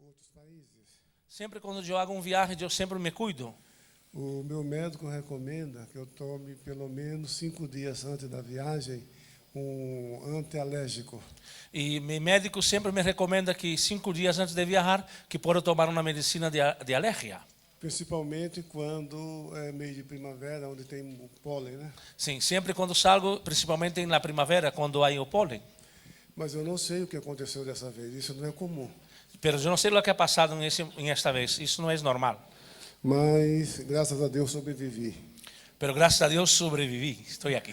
outros países. Sempre quando eu hago viagem, eu sempre me cuido. O meu médico recomenda que eu tome pelo menos 5 dias antes da viagem antialérgico. E meu médico sempre me recomenda que 5 dias antes de viajar, que posso tomar uma medicina de alergia. Principalmente quando é mês de primavera, onde tem o pólen, né? Sim, sempre quando salgo, principalmente na primavera, quando há o pólen. Mas eu não sei o que aconteceu dessa vez, isso não é comum. Pero eu não sei o que ha passado esta vez, isso não é normal. Mas, graças a Deus, sobrevivi. Pero graças a Deus sobrevivi, estou aqui.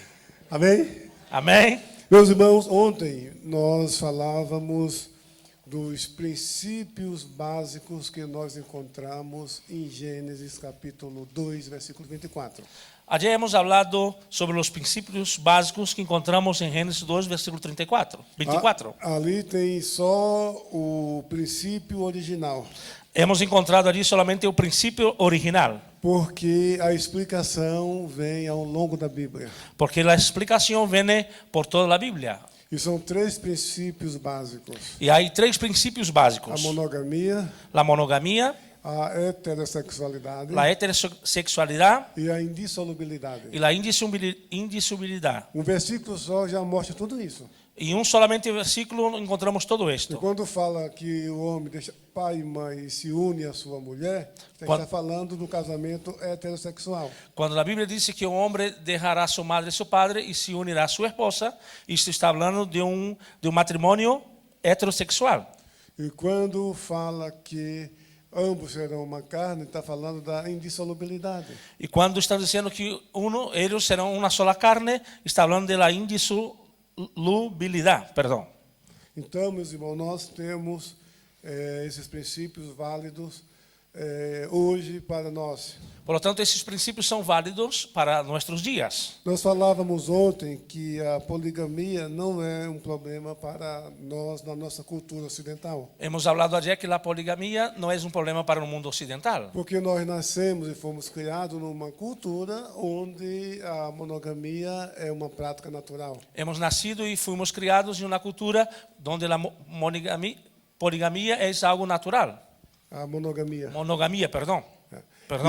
Amém? Amém? Meus irmãos, ontem nós falávamos dos princípios básicos que nós encontramos em Gênesis capítulo 2, versículo 24. Ayer hemos hablado sobre os princípios básicos que encontramos em Gênesis 2, versículo 24. Ali tem só o princípio original. Hemos encontrado ali somente o princípio original. Porque a explicação vem ao longo da Bíblia. Porque a explicação vem por toda a Bíblia. E são 3 princípios básicos. E há 3 princípios básicos. A monogamia, a heterossexualidade, a heterossexualidade e a indissolubilidade. E a indissolubilidade. Um versículo só já mostra tudo isso. Em solamente versículo encontramos todo E isto. quando fala que o homem deixa pai e mãe e se une à sua mulher, está falando do casamento heterossexual. Quando a Bíblia diz que o homem deixará sua madre e seu padre e se unirá a sua esposa, isto está falando de um matrimônio heterossexual. E quando fala que ambos serão uma carne, está falando da indissolubilidade. E quando está dizendo que eles serão uma só carne, está falando da indissolubilidade. Perdão. Então, meus irmãos, nós temos esses princípios válidos hoje para nós. Por lo tanto, esses princípios são válidos para nossos dias. Nós falávamos ontem que a poligamia não é um problema para nós na nossa cultura ocidental. Hemos hablado ayer que a poligamia não é um problema para o mundo ocidental. Porque nós nascemos e fomos criados numa cultura onde a monogamia é uma prática natural. Hemos nascido e fomos criados em uma cultura onde a poligamia é algo natural. A monogamia. Monogamia, perdão.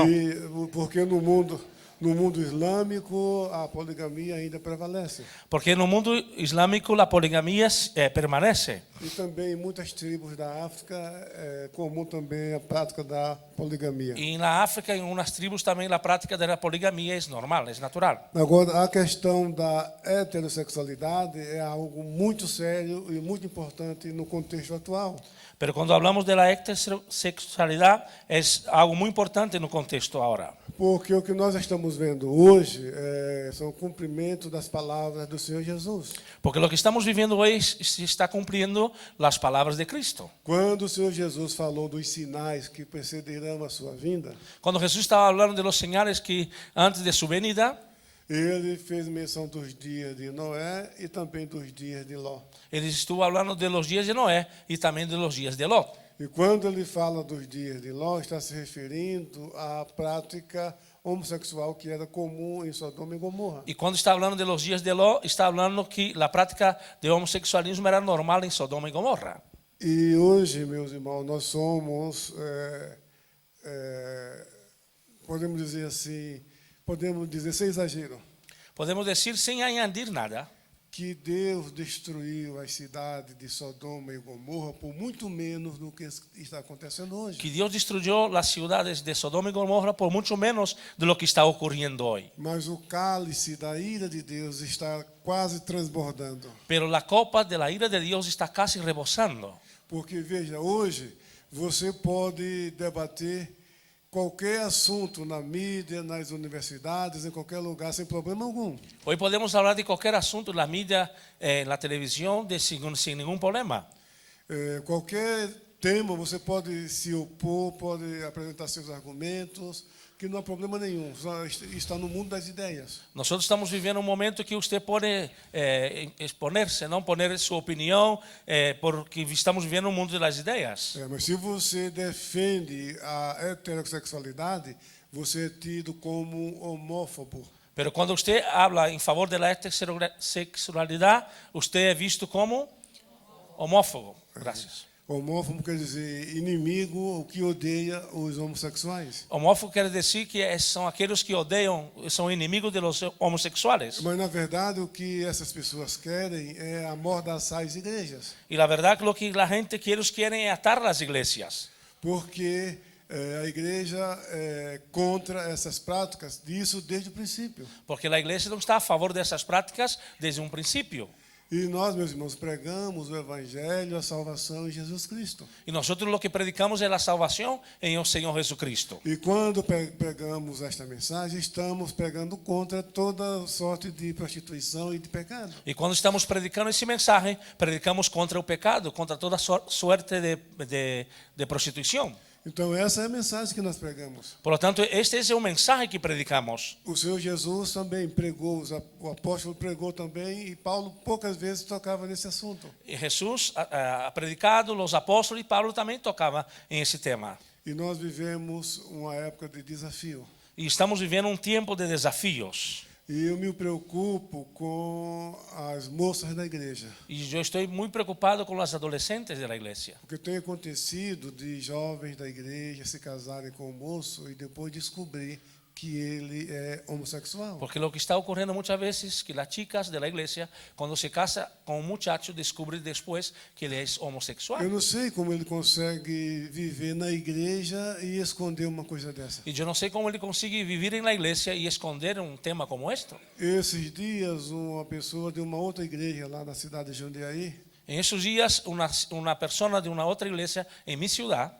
E porque no mundo islâmico a poligamia ainda prevalece. Porque no mundo islâmico a poligamia permanece. E também em muitas tribos da África é comum também a prática da poligamia. E na África, em umas tribos também a prática da poligamia é normal, é natural. Agora, a questão da heterossexualidade é algo muito sério e muito importante no contexto atual. Pero quando falamos da heterossexualidade é algo muito importante no contexto agora. Porque o que nós estamos vendo hoje são cumprimentos das palavras do Senhor Jesus. Porque o que estamos vivendo hoje se está cumprindo as palavras de Cristo. Quando o Senhor Jesus falou dos sinais que precederão a sua vinda, quando Jesus estava falando de los señales que antes de sua venida, ele fez menção dos dias de Noé e também dos dias de Ló. Ele estuvo falando de los dias de Noé e também de los dias de Ló. E quando ele fala dos dias de Ló, está se referindo à prática homossexual que era comum em Sodoma e Gomorra. E quando está falando de los dias de Ló, está falando que a prática de homossexualismo era normal em Sodoma e Gomorra. E hoje, meus irmãos, nós somos, podemos dizer assim, sem exagero, podemos dizer sem añadir nada, que Deus destruiu as cidades de Sodoma e Gomorra por muito menos do que está acontecendo hoje. que Deus destruyó as cidades de Sodoma e Gomorra por muito menos de lo que está ocorrendo hoje. Mas o cálice da ira de Deus está quase transbordando. Pero a copa da ira de Deus está quase rebosando. Porque, veja, hoje você pode debater qualquer assunto na mídia, nas universidades, em qualquer lugar, sem problema algum. Hoje podemos falar de qualquer assunto na mídia, na televisão, sem nenhum problema. Qualquer tema você pode se opor, pode apresentar seus argumentos, que não há problema nenhum. Está no mundo das ideias. Nós estamos vivendo um momento que você pode exponer-se, não poner sua opinião, porque estamos vivendo um mundo das ideias. Mas se você defende a heterossexualidade, você é tido como homófobo. Pero quando você habla em favor da heterossexualidade, você é visto como homófobo. Graças. Homófobo quer dizer inimigo, o que odeia os homossexuais. Homófobo quer dizer que são aqueles que odeiam, são inimigos dos homossexuais. Mas, na verdade, o que essas pessoas querem é amordaçar as igrejas. Y la verdad que lo que la gente que ellos quieren es atar las iglesias. Porque a igreja é contra essas práticas, disso desde o princípio. Porque la iglesia no está a favor de esas prácticas desde un principio. E nós, meus irmãos, pregamos o Evangelho, a salvação em Jesus Cristo. Y nosotros lo que predicamos es la salvación en el Señor Jesucristo. E quando pregamos esta mensagem, estamos pregando contra toda sorte de prostituição e de pecado. Y cuando estamos predicando ese mensaje, predicamos contra el pecado, contra toda suerte de prostitución. Então, essa é a mensagem que nós pregamos. Por lo tanto, este es el mensaje que predicamos. O Senhor Jesus também pregou, o apóstolo pregou também, e Paulo poucas vezes tocava nesse assunto. Y Jesús ha predicado, los apóstolos y Pablo también tocaba en ese tema. E nós vivemos uma época de desafio. Y estamos viviendo un tiempo de desafíos. E eu me preocupo com as moças da igreja. Y yo estoy muy preocupado con las adolescentes de la iglesia. Porque tem acontecido de jovens da igreja se casarem com um moço e depois descobrir que ele é homossexual. Porque lo que está ocurriendo muchas veces es que las chicas de la iglesia, cuando se casa con un muchacho, descubren después que él es Eu homosexual. não sei como ele consegue viver na igreja e esconder uma coisa dessa. Y yo no sé cómo él consigue vivir en la iglesia y esconder un tema como esto. Esses dias, uma pessoa de uma outra igreja lá na cidade de Jundiaí En esos días, una persona de una otra iglesia en mi ciudad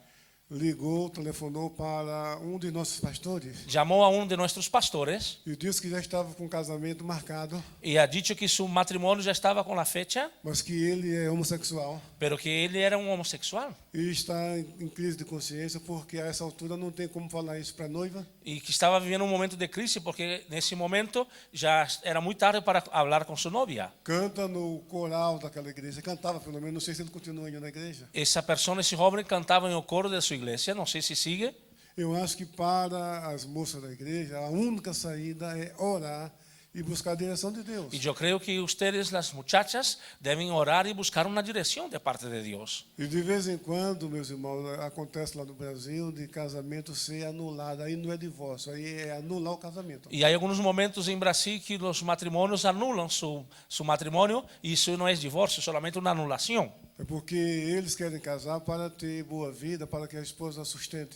ligou, telefonou para um de nossos pastores llamó a uno de nuestros pastores e disse que já estava com o casamento marcado, y ha dicho que su matrimonio ya estaba con la fecha, mas que ele é homossexual pero que él era un homosexual e está em crise de consciência porque a essa altura não tem como falar isso para a noiva. y que estaba viviendo un momento de crisis porque en ese momento ya era muy tarde para hablar con su novia. Canta no coral daquela igreja, cantava pelo menos, não sei se ele continua indo na igreja. Esa persona, ese joven, cantaba en el coro de su iglesia, no sé si sigue. Eu acho que para as moças da igreja, a única saída é orar e buscar a direção de Deus. Y yo creo que ustedes, las muchachas, deben orar y buscar una dirección de parte de Dios. E de vez em quando, meus irmãos, acontece lá no Brasil de casamento ser anulado. Aí não é divórcio, aí é anular o casamento. Y hay algunos momentos en Brasil que los matrimonios anulan su matrimonio y eso no es divorcio, solamente una anulación. É porque eles querem casar para ter boa vida, para que a esposa sustente.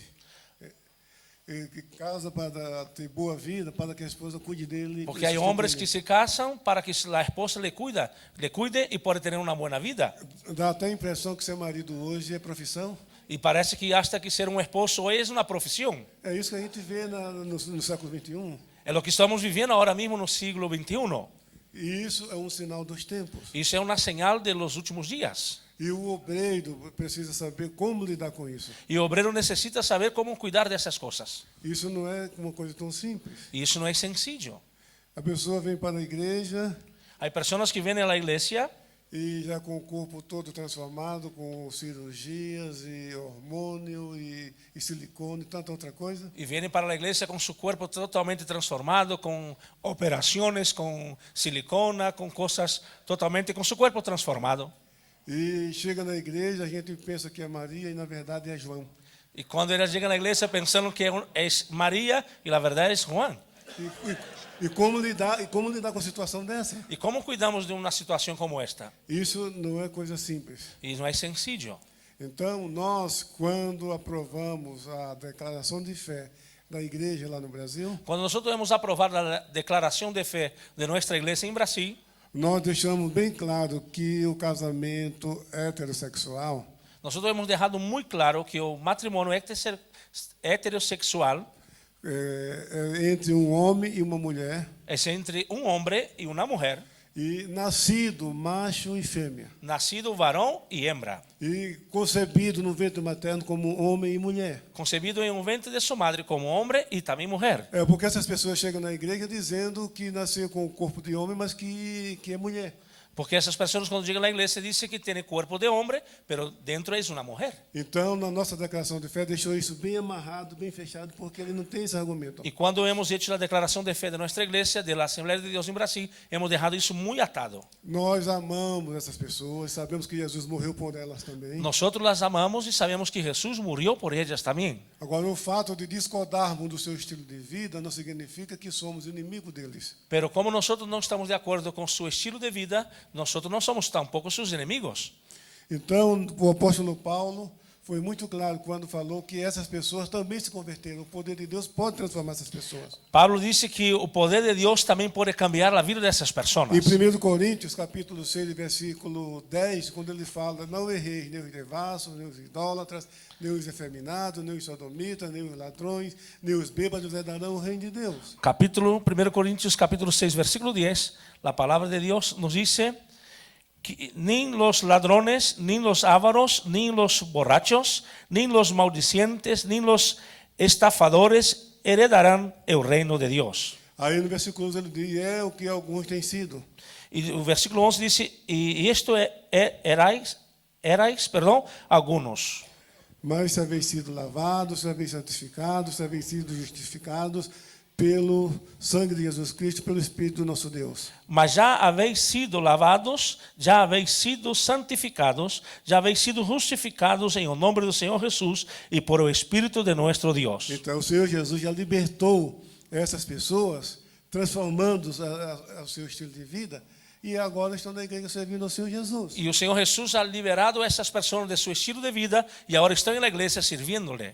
Que casa para ter boa vida, para que a esposa cuide dele. Porque hay hombres que se casan para que la esposa le cuide y puede tener una buena vida. Dá até a impressão que ser marido hoje é profissão. Y parece que hasta que ser un esposo es una profesión. É isso que a gente vê no século XXI. Es lo que estamos viviendo ahora mismo en el siglo XXI. E isso é um sinal dos tempos. Isso é uma señal de los últimos días. E o obreiro precisa saber como lidar com isso. Y el obrero necesita saber cómo cuidar de esas cosas. Isso não é uma coisa tão simples. Y eso no es sencillo. A pessoa vem para a igreja Hay personas que vienen a la iglesia e já com o corpo todo transformado, com cirurgias e hormônio e silicone e tanta outra coisa. y vienen para la iglesia con su cuerpo totalmente transformado, con operaciones, con silicona, con cosas totalmente, con su cuerpo transformado. E chega na igreja, a gente pensa que é Maria e na verdade é João. Y cuando ellas llegan a la iglesia pensando que es María y la verdad es Juan. E como lidar com a situação dessa? ¿Y cómo cuidamos de una situación como esta? Isso não é coisa simples. Y no es sencillo. Então, nós, quando aprovamos a declaração de fé da igreja lá no Brasil, Cuando nosotros hemos aprobado la declaración de fe de nuestra iglesia en Brasil, nós deixamos bem claro que o casamento heterossexual nosotros hemos dejado muy claro que el matrimonio heterosexual é entre um homem e uma mulher, es entre un hombre y una mujer, e nascido macho e fêmea, nacido varón y hembra, e concebido no ventre materno como homem e mulher. concebido en un vientre de su madre como hombre y también mujer. É porque essas pessoas chegam na igreja dizendo que nasceu com o corpo de homem, mas que é mulher. Porque essas pessoas, quando chegam na igreja, dizem que têm corpo de homem, mas dentro é uma mulher. Então, na nossa declaração de fé, deixou isso bem amarrado, bem fechado, porque ele não tem esse argumento. E quando hemos hecho a declaração de fé de nossa igreja, da Assembleia de Deus em Brasil, hemos deixado isso muito atado. Nós amamos essas pessoas, sabemos que Jesus morreu por elas também. Nosotros las amamos e sabemos que Jesus murió por ellas também. Agora, o fato de discordarmos do seu estilo de vida não significa que somos inimigos deles. Pero como nosotros não estamos de acordo com seu estilo de vida, nosotros não somos tampouco seus inimigos. Então, o apóstolo Paulo foi muito claro quando falou que essas pessoas também se converteram. O poder de Deus pode transformar essas pessoas. Pablo disse que o poder de Deus também pode cambiar a vida dessas pessoas. Em 1 Coríntios, capítulo 6, versículo 10, quando ele fala, não erreis nem os devassos, nem os idólatras, nem os efeminados, nem os sodomitas, nem os ladrões, nem os bêbados herdarão o reino de Deus. Capítulo 1 Coríntios, capítulo 6, versículo 10, a palavra de Deus nos dice que nem los ladrones, nem los ávaros, nem los borrachos, nem los maldicientes, nem los estafadores heredarán el reino de Deus. Aí no versículo 11 ele diz, é o que alguns têm sido. E o versículo 11 diz, e isto erais, alguns. Mas se haveis sido lavados, se haveis santificados, se haveis sido justificados pelo sangue de Jesus Cristo, pelo Espírito do nosso Deus. Mas já haveis sido lavados, já haveis sido santificados, já haveis sido justificados em o nome do Senhor Jesus e por o Espírito de nosso Deus. Então o Senhor Jesus já libertou essas pessoas, transformando-os ao seu estilo de vida, e agora estão na igreja servindo ao Senhor Jesus. E o Senhor Jesus ha liberado essas pessoas de seu estilo de vida e agora estão na igreja servindo-lhe.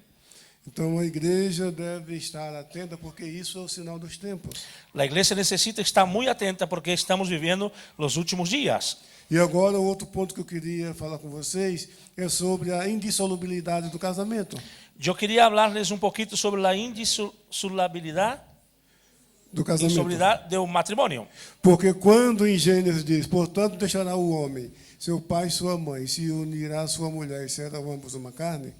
Então a igreja deve estar atenta, porque isso é o sinal dos tempos. A igreja necessita estar muito atenta porque estamos vivendo os últimos dias. E agora o outro ponto que eu queria falar com vocês é sobre a indissolubilidade do casamento. Eu queria falar-lhes pouquinho sobre a indissolubilidade do matrimônio. Porque quando em Gênesis diz, portanto deixará o homem, seu pai e sua mãe, se unirá a sua mulher e serão ambos uma carne.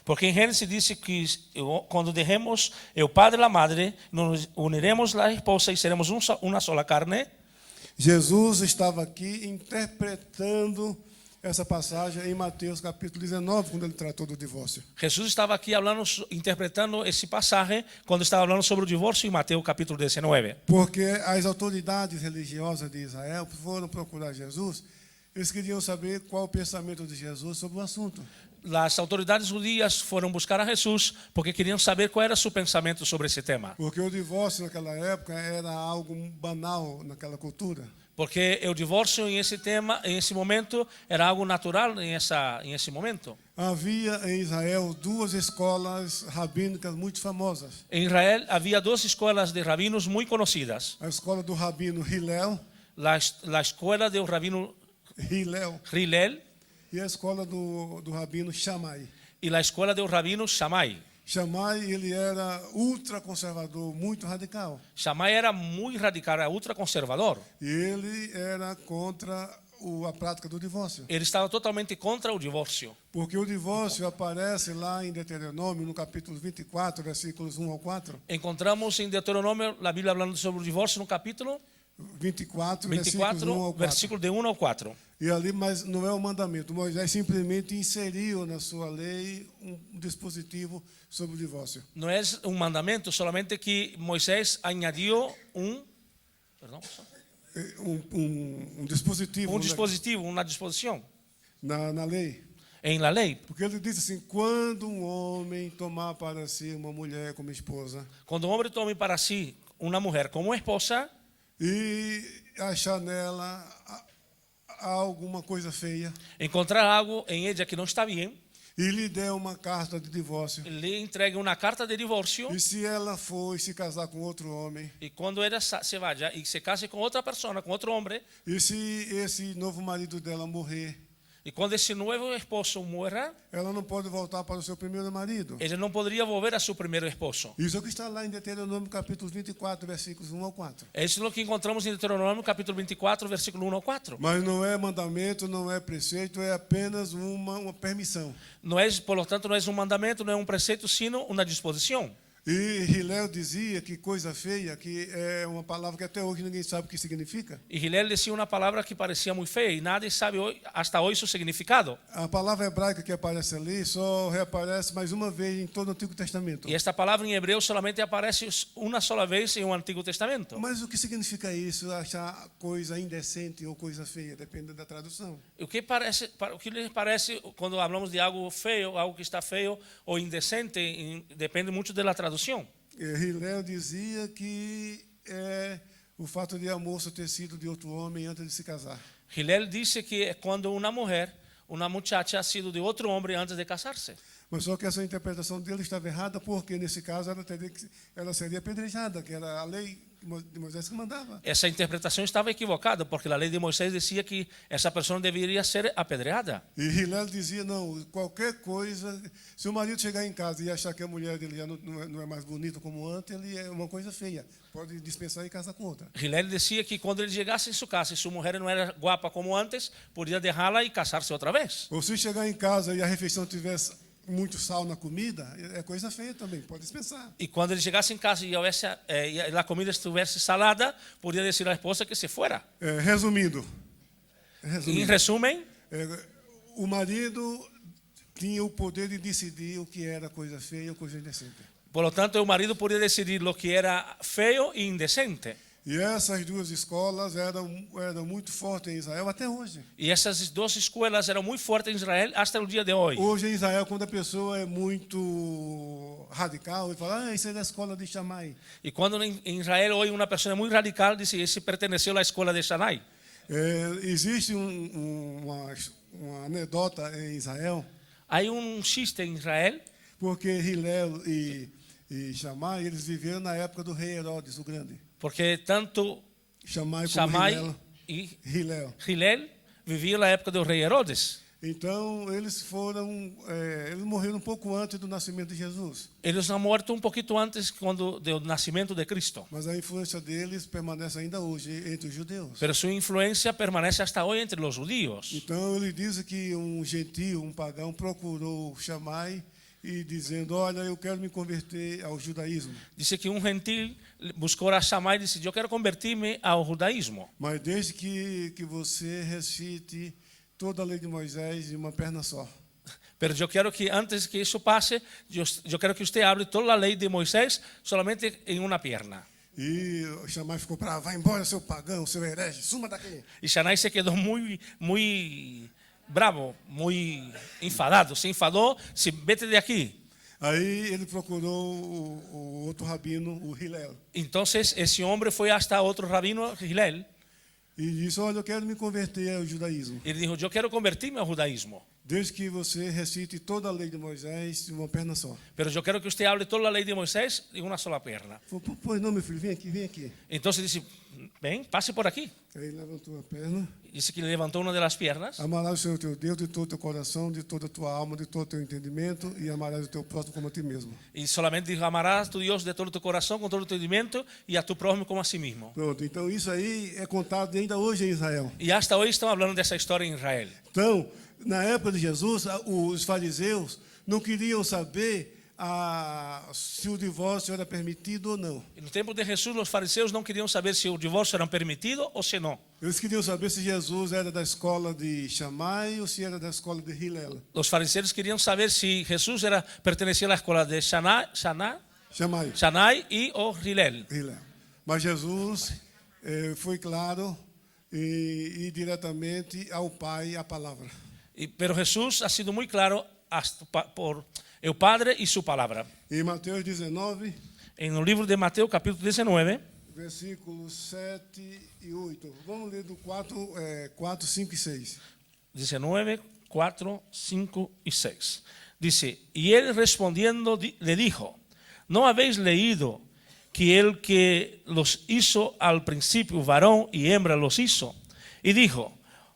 Porque em Gênesis diz que quando deixemos o padre e a madre, nos uniremos a esposa e seremos uma sola carne. Jesus estava aqui interpretando essa passagem em Mateus capítulo 19, quando ele tratou do divórcio. Jesus estava aqui interpretando esse passagem quando estava falando sobre o divórcio em Mateus capítulo 19. Porque as autoridades religiosas de Israel foram procurar Jesus, eles queriam saber qual o pensamento de Jesus sobre o assunto. As autoridades judias foram buscar a Jesus porque queriam saber qual era seu pensamento sobre esse tema. Porque o divórcio naquela época era algo banal naquela cultura. Porque o divórcio em esse momento era algo natural em esse momento. Havia em Israel duas escolas rabínicas muito famosas. Em Israel havia duas escolas de rabinos muito conhecidas. A escola do rabino Hillel, a escola do rabino Hillel e a escola do rabino Shammai. E a escola do rabino Shammai. Shammai, ele era ultraconservador, muito radical. Shammai era muito radical, era ultraconservador. E ele era contra a prática do divórcio. Ele estava totalmente contra o divórcio. Porque o divórcio aparece lá em Deuteronômio, no capítulo 24, versículos 1 ao 4. Encontramos em Deuteronômio a Bíblia falando sobre o divórcio no capítulo 24, versículo de 1 ao 4. E ali, mas não é um mandamento. Moisés simplesmente inseriu na sua lei um dispositivo sobre o divórcio. Não é um mandamento, somente que Moisés añadiu um dispositivo. Uma disposição na lei. Em la lei. Porque ele diz assim, quando um homem tomar para si uma mulher como esposa. Quando um homem tome para si uma mulher como esposa. E achar nela alguma coisa feia. Encontrar algo em ela que não está bem. E lhe der uma carta de divórcio. Lhe entregue uma carta de divórcio. E se ela for se casar com outro homem. E quando ela se vaya e se case com outra pessoa, com outro homem. E se esse novo marido dela morrer. E quando esse novo esposo morra, ela não pode voltar para o seu primeiro marido. Ele não poderia voltar a seu primeiro esposo. Isso é o que está lá em Deuteronômio capítulo 24, versículos 1 ao 4. É isso que encontramos em Deuteronômio capítulo 24, versículo 1 ao 4. Mas não é mandamento, não é preceito, é apenas uma permissão. Não é, por lo tanto, não é um mandamento, não é um preceito, sino uma disposição. E Hillel dizia que coisa feia, que é uma palavra que até hoje ninguém sabe o que significa. Y Hillel decía una palabra que parecía muy fea y nadie sabe hasta hoy su significado. A palavra hebraica que aparece ali só reaparece mais uma vez em todo o Antigo Testamento. Y esta palabra en hebreo solamente aparece una sola vez en el Antiguo Testamento. Mas o que significa isso? Achar coisa indecente ou coisa feia, depende da tradução. O que les parece cuando hablamos de algo feo, algo que está feo o indecente? Depende mucho de la traducción. Hillel dizia que o fato de a moça ter sido de outro homem antes de se casar. Hillel dice que cuando una mujer, una muchacha ha sido de otro hombre antes de casarse. Mas só que essa interpretação dele estava errada, porque nesse caso ela seria apedrejada, que era a lei de Moisés que mandava. Esa interpretación estaba equivocada, porque la ley de Moisés decía que esa persona debería ser apedreada. E Hillel dizia, não, qualquer coisa, se o marido chegar em casa e achar que a mulher dele já não é mais bonita como antes, ele é uma coisa feia, pode dispensar e casar com outra. Hillel decía que cuando él llegase en su casa y su mujer no era guapa como antes, podía dejarla y casarse otra vez. Ou se chegar em casa e a refeição tivesse muito sal na comida, é coisa feia também, pode dispensar. Y cuando él llegase en casa y la comida estuviese salada, podía decir a la esposa que se fuera. Resumindo, En resumen, o marido tinha o poder de decidir o que era coisa feia ou coisa indecente. por lo tanto, el marido podía decidir lo que era feo e indecente. E essas duas escolas eram muito fortes em Israel até hoje. Y esas dos escuelas eran muy fuertes en Israel hasta el día de hoy. Hoje em Israel, quando a pessoa é muito radical, ele fala, isso é da escola de Shammai. Y cuando en Israel hoy una persona muy radical dice, ese perteneció a la escuela de Shammai. Existe uma anedota em Israel, Hay un chiste en Israel, porque Hillel e Shammai, eles viveram na época do rei Herodes, o Grande. porque tanto Shammai como Shammai y Hillel. Hillel vivían la época del rey Herodes. Então, eles morreram um pouco antes do nascimento de Jesus. Ellos han muerto un poquito antes del nacimiento de Cristo. Mas a influência deles permanece ainda hoje entre os judeus. Pero su influencia permanece hasta hoy entre los judíos. Então, ele diz que um gentio, um pagão, procurou Shammai e dizendo, olha, eu quero me converter ao judaísmo. Dice que un gentil buscó a Shammai y dice, yo quiero convertirme al judaísmo. Mas desde que você recite toda a lei de Moisés de uma perna só. Pero yo quiero que antes que eso pase, yo quiero que usted hable toda la ley de Moisés solamente en una pierna. E Shammai ficou bravo, vai embora, seu pagão, seu herege, suma daqui. Y Shammai se quedó muy bravo, muy enfadado. Se enfadó, se vete de aquí. Aí ele procurou o outro rabino, o Hillel. Entonces ese hombre fue hasta otro rabino, Hillel, E disse, olha, eu quero me converter ao judaísmo. y dijo, yo quiero convertirme al judaísmo. Desde que você recite toda a lei de Moisés de uma perna só. Pero yo quiero que usted hable toda la ley de Moisés en una sola pierna. Falei, pois não, meu filho, vem aqui, vem aqui. Entonces dice, ven, pase por aquí. Aí ele levantou a perna. Dice que le levantó una de las piernas. Amarás o Senhor teu Deus de todo o teu coração, de toda a tua alma, de todo o teu entendimento, e amarás o teu próximo como a ti mesmo. Y solamente dijo, amarás a tu Dios de todo tu corazón, con todo tu entendimiento, y a tu prójimo como a sí mismo. Pronto, então isso aí é contado ainda hoje em Israel. Y hasta hoy estamos hablando de esa historia en Israel. Então, na época de Jesus, os fariseus não queriam saber se o divórcio era permitido ou não. En el tiempo de Jesús, los fariseos no querían saber si el divorcio era permitido o si no. Eles queriam saber se Jesus era da escola de Shammai ou se era da escola de Hillel. Los fariseos querían saber si Jesús pertenecía a la escuela de Shammai. y o Hillel. Hillel. Mas Jesus foi claro e diretamente ao Pai a palavra. Pero Jesús ha sido muy claro por el Padre y su palabra. Em Mateus 19, En el libro de Mateo, capítulo 19, versículos 7 e 8. Vamos ler do 4, 5 e 6. 19, 4, 5 y 6. Dice, y él respondiendo le dijo, ¿no habéis leído que el que los hizo al principio, varón y hembra los hizo? Y dijo,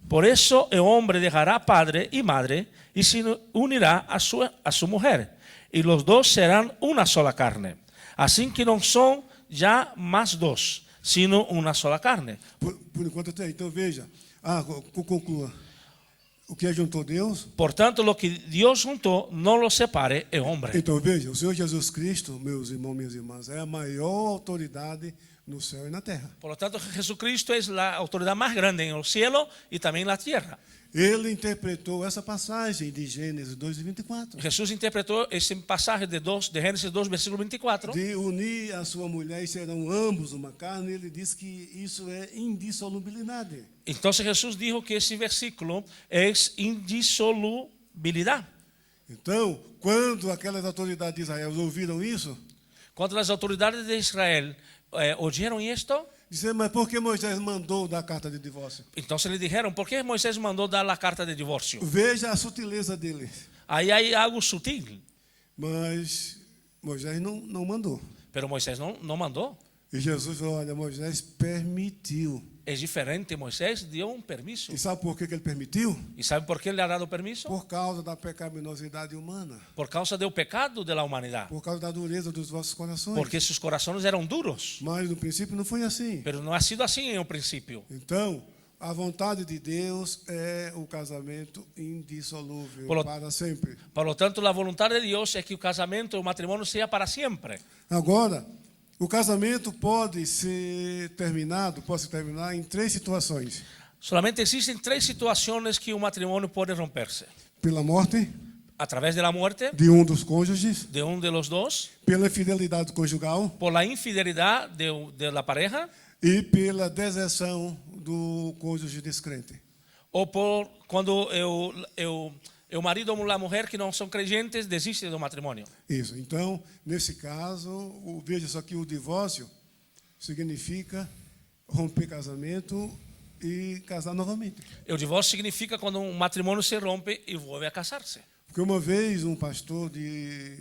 por eso el hombre dejará padre y madre y se unirá a su mujer, y los dos serán una sola carne. Así que no son ya más dos, sino una sola carne. Por enquanto até aí. Então veja. Conclua. O que juntou Deus? Portanto, lo que Dios juntó, no lo separe el hombre. Então veja, o Senhor Jesus Cristo, meus irmãos, minhas irmãs, é a maior autoridade no céu e na terra. Por lo tanto, Jesucristo es la autoridad más grande en el cielo y también en la tierra. Ele interpretou essa passagem de Gênesis 2:24. Jesús interpretó ese pasaje de Génesis 2, versículo 24. De unir a sua mulher e serão ambos uma carne, ele diz que isso é indissolubilidade. Entonces Jesús dijo que ese versículo es indisolubilidad. Então, quando aquelas autoridades de Israel ouviram isso, Cuando las autoridades de Israel oyeron esto, disseram, mas por que Moisés mandou dar carta de divórcio? entonces le dijeron, ¿por qué Moisés mandó dar la carta de divorcio? Veja a sutileza dele. Ahí hay algo sutil, Mas Moisés não mandou. pero Moisés no mandó. E Jesus falou, olha, Moisés permitiu. Es diferente, Moisés dio un permiso. E sabe por que ele permitiu? ¿Y sabe por qué le ha dado permiso? Por causa da pecaminosidade humana. Por causa del pecado de la humanidad. Por causa da dureza dos vossos corações. Porque sus corazones eran duros. Mas no princípio não foi assim. Pero no ha sido así en el principio. Então, a vontade de Deus é o casamento indissolúvel para sempre. Por lo tanto, la voluntad de Dios es que el casamiento, el matrimonio sea para siempre. Agora, o casamento pode se terminar em 3 situações: Solamente existen 3 situaciones que un matrimonio puede romperse. pela morte A través de la muerte de dos cônjuges, de uno de los dos, pela infidelidade conjugal por la infidelidad de la pareja e pela deserção do cônjuge descrente. o por cuando el marido o la mujer que no son creyentes desiste del matrimonio. Isso. Então, nesse caso, veja só que o divórcio significa romper casamento e casar novamente. El divorcio significa cuando un matrimonio se rompe y vuelve a casarse. Porque uma vez um pastor de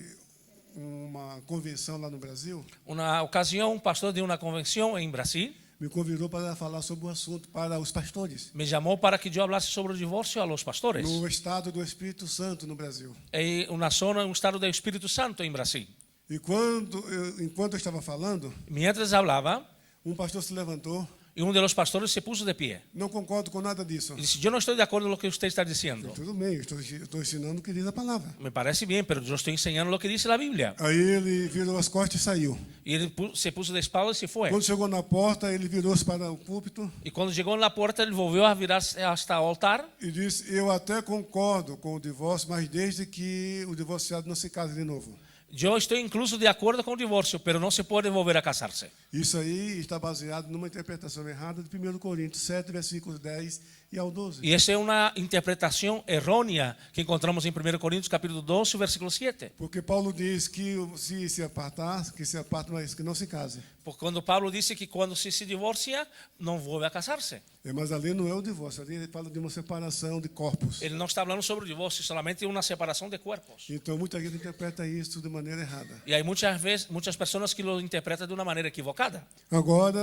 uma convenção lá no Brasil Una ocasión, un pastor de una convención en Brasil me convidou para falar sobre o assunto para os pastores me llamó para que yo hablase sobre el divorcio a los pastores. no estado do Espírito Santo no Brasil. En una zona, un estado del Espíritu Santo en Brasil. E enquanto eu estava falando, Mientras hablaba, um pastor se levantou. y uno de los pastores se puso de pie. Não concordo com nada disso. Y dice, yo no estoy de acuerdo con lo que usted está diciendo. Tudo bem, estou ensinando o que diz a palavra. Me parece bien, pero yo estoy enseñando lo que dice la Biblia. Aí ele virou as costas e saiu. Y él se puso de espaldas y se fue. Quando chegou na porta, ele virou-se para o púlpito Y cuando llegó en la puerta, él volvió a virarse hasta el altar e disse: eu até concordo com o divórcio, mas desde que o divorciado não se case de novo. yo estoy incluso de acuerdo con el divorcio, pero no se puede volver a casarse. Isso aí está baseado numa interpretação errada de 1 Coríntios 7, versículos 10 e ao 12. Y esa es una interpretación errónea que encontramos en 1 Corintios capítulo 12, versículo 7. Porque Paulo diz que se apartar, que se aparta, mas que não se case. Porque cuando Pablo dice que cuando se divorcia, no vuelve a casarse. Mas ali não é o divórcio, ali ele fala de uma separação de corpos. Él no está hablando sobre el divorcio, solamente una separación de cuerpos. Então muita gente interpreta isso de maneira errada. Y hay muchas personas que lo interpretan de una manera equivocada. Agora,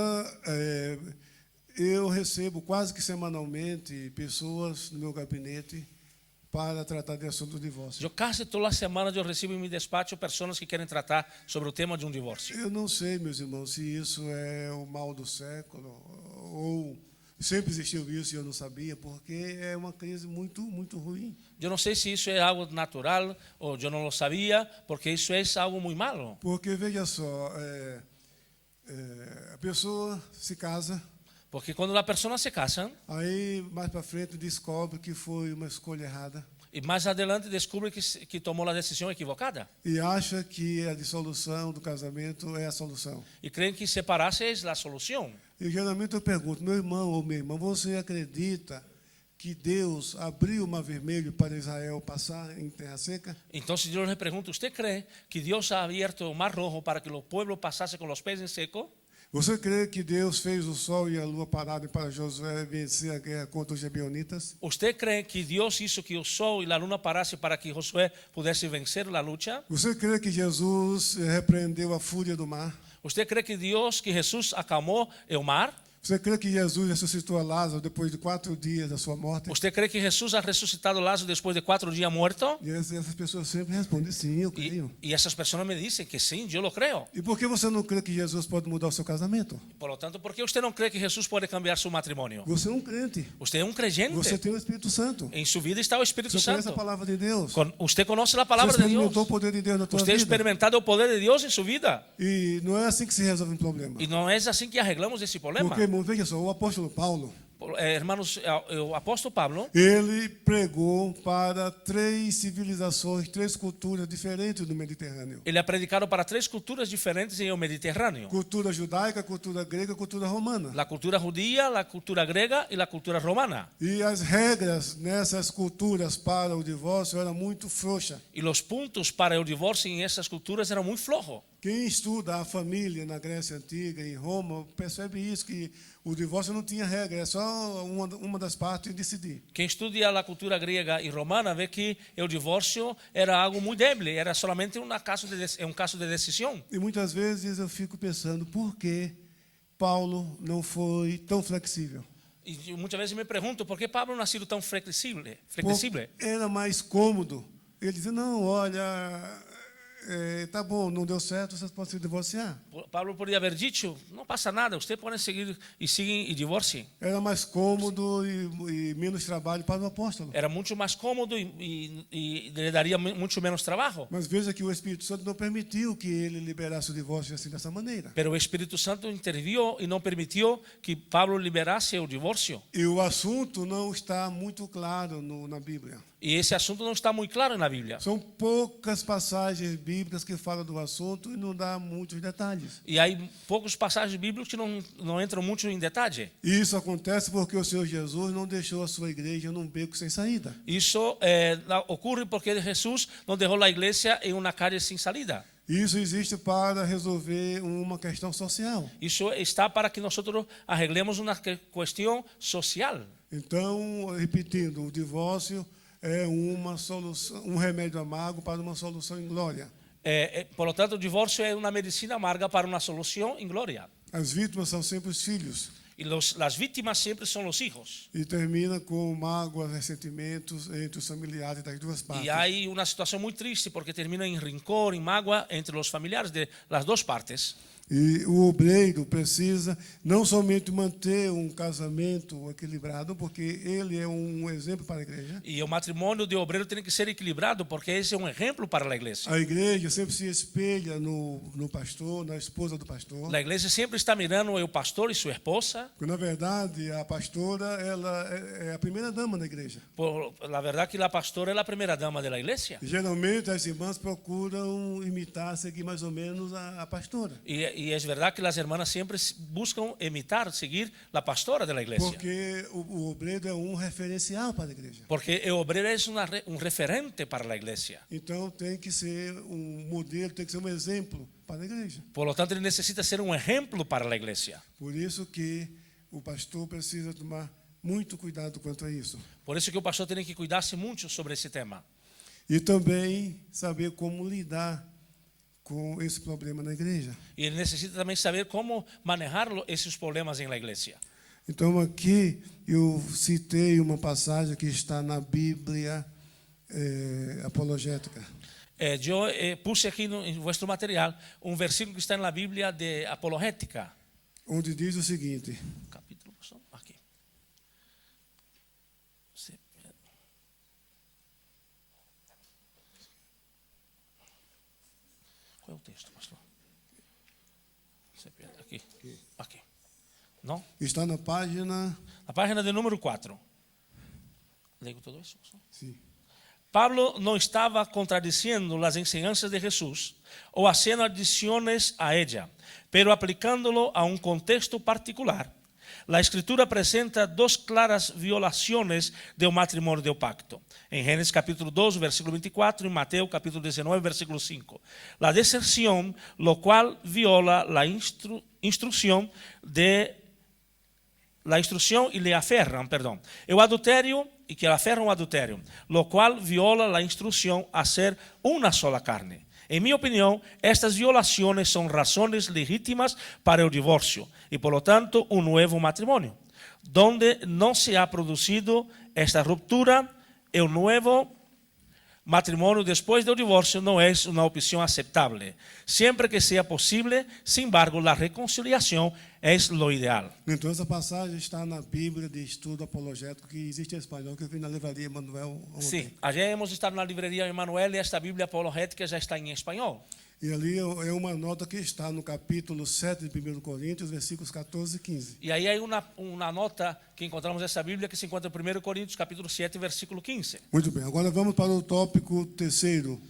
eu recebo quase que semanalmente pessoas no meu gabinete para tratar de assunto do divórcio. Yo casi todas las semanas yo recibo en mi despacho personas que quieren tratar sobre el tema de un divorcio. Eu não sei, meus irmãos, se isso é o mal do século ou sempre existiu isso e eu não sabia, porque é uma crise muito ruim. Yo no sé si eso es algo natural o yo no lo sabía, porque eso es algo muy malo. Porque veja só, a pessoa se casa, Porque cuando la persona se casa aí mais para frente descobre que foi uma escolha errada y más adelante descubre que tomó la decisión equivocada e acha que a dissolução do casamento é a solução. y creen que separarse es la solución. E geralmente eu pergunto, meu irmão ou minha irmã, você acredita que Deus abriu o mar vermelho para Israel passar em terra seca? Entonces yo le pregunto, ¿usted cree que Dios ha abierto el mar rojo para que los pueblos pasasen con los pies en seco? Você crê que Deus fez o sol e a lua pararem para Josué vencer a guerra contra os gibeonitas? ¿Usted cree que Dios hizo que el sol y la luna parase para que Josué pudiese vencer la lucha? Você crê que Jesus repreendeu a fúria do mar? ¿Usted cree que Jesús acalmó el mar? Você crê que Jesus ressuscitou a Lázaro depois de 4 dias da sua morte? ¿Usted cree que Jesús ha resucitado a Lázaro después de 4 días muerto? E essas pessoas sempre respondem, sim, eu creio. Y esas personas me dicen que sí, yo lo creo. E por que você não crê que Jesus pode mudar o seu casamento? Por lo tanto, ¿por qué usted no cree que Jesús puede cambiar su matrimonio? Você é um crente. Usted es un creyente. Você tem o Espírito Santo. En su vida está el Espíritu Você conhece a Santo. palavra de Deus. Usted conoce la Você palabra de Dios. experimentou o poder de Deus na tua Usted ha vida. experimentado el poder de Dios en su vida. E não é assim que se resolve um problema. Y no es así que arreglamos ese problema. Porque, irmão, veja só, o apóstolo Paulo, Hermanos, el apóstol Pablo, ele pregou para 3 civilizações, 3 culturas diferentes do Mediterrâneo. él ha predicado para 3 culturas diferentes en el Mediterráneo. Cultura judaica, cultura grega, cultura romana. La cultura judía, la cultura griega y la cultura romana. E as regras nessas culturas para o divórcio eram muito frouxas. Y los puntos para el divorcio en esas culturas eran muy flojos. Quem estuda a família na Grécia Antiga, em Roma, percebe isso, que o divórcio não tinha regra, é só uma das partes decidir. Quien estudia la cultura griega y romana ve que el divorcio era algo muy débil, era solamente un caso de decisión. E muitas vezes eu fico pensando, por que Paulo não foi tão flexível? Y muchas veces me pregunto, ¿por qué Pablo no ha sido tan flexible? Era mais cômodo. Ele dizia, não, olha, tá bom, não deu certo, vocês podem se divorciar. Pablo podría haber dicho, no pasa nada, usted puede seguir y divorcien. Era mais cômodo e menos trabalho para o apóstolo. Era mucho más cómodo y le daría mucho menos trabajo. Mas veja que o Espírito Santo não permitiu que ele liberasse o divórcio assim dessa maneira. Pero el Espíritu Santo intervino y no permitió que Pablo liberase el divorcio. E o assunto não está muito claro na Bíblia. Y ese asunto no está muy claro en la Biblia. São poucas passagens bíblicas que falam do assunto e não dá muitos detalhes. Y hay pocos pasajes bíblicos que no entran mucho en detalle. E isso acontece porque o Senhor Jesus não deixou a sua igreja num beco sem saída. Eso ocurre porque Jesús nos dejó la iglesia en una calle sin salida. Isso existe para resolver uma questão social. Eso está para que nosotros arreglemos una cuestión social. Então, repetindo, o divórcio é uma solução, um remédio amargo para uma solução em glória. Por lo tanto, el divorcio es una medicina amarga para una solución en gloria. As vítimas são sempre os filhos. Y las víctimas siempre son los hijos. E termina com mágoas, ressentimentos entre os familiares das duas partes. Y hay una situación muy triste porque termina en rencor, en mágoa entre los familiares de las dos partes. E o obreiro precisa não somente manter um casamento equilibrado, porque ele é um exemplo para a igreja. Y el matrimonio de obrero tiene que ser equilibrado porque ese es un ejemplo para la iglesia. A igreja sempre se espelha no pastor, na esposa do pastor. La iglesia siempre está mirando el pastor y su esposa. Porque, na verdade, a pastora ela é a primeira dama da igreja. La verdad que la pastora es la primera dama de la iglesia. E, geralmente as irmãs procuram imitar, seguir mais ou menos a pastora. Y es verdad que las hermanas siempre buscan imitar, seguir la pastora de la iglesia. Porque o obreiro é um referencial para a igreja. Porque el obrero es un referente para la iglesia. Então tem que ser um modelo, tem que ser um exemplo para a igreja. Por lo tanto, él necesita ser un ejemplo para la iglesia. Por isso que o pastor precisa tomar muito cuidado quanto a isso. Por eso que el pastor tiene que cuidarse mucho sobre ese tema. E também saber como lidar com esse problema na igreja. Y él necesita también saber cómo manejar esos problemas en la iglesia. Então aqui eu citei uma passagem que está na Bíblia apologética. Yo puse aquí en vuestro material un versículo que está en la Biblia de apologética. Onde diz o seguinte: Capítulo, aquí. Qual é o texto, pastor? Aqui. Não? Está na página. A página de número 4. Leio todo isso? Sim. Pablo no estaba contradiciendo las enseñanzas de Jesús o haciendo adiciones a ella, pero aplicándolo a un contexto particular. La Escritura presenta dos claras violaciones del matrimonio del pacto. En Génesis capítulo 2, versículo 24, y en Mateo capítulo 19, versículo 5. La deserción, lo cual viola la instrucción y le aferran, el adulterio y que le aferran al adulterio, lo cual viola la instrucción a ser una sola carne. En mi opinión, estas violaciones son razones legítimas para el divorcio y por lo tanto un nuevo matrimonio. Donde no se ha producido esta ruptura, el nuevo matrimonio después del divorcio no es una opción aceptable. Siempre que sea posible, sin embargo, la reconciliación es lo ideal. Então, essa passagem está na Bíblia de Estudo Apologético, que existe em espanhol, que eu vi na livraria Emanuel ontem. Sí, ayer hemos estado na livraria Emanuel e esta Bíblia apologética já está em espanhol. E ali é uma nota que está no capítulo 7 de 1 Coríntios, versículos 14 e 15. E aí uma nota que encontramos nessa Bíblia que se encontra em 1 Coríntios, capítulo 7, versículo 15. Muito bem, agora vamos para o tópico terceiro.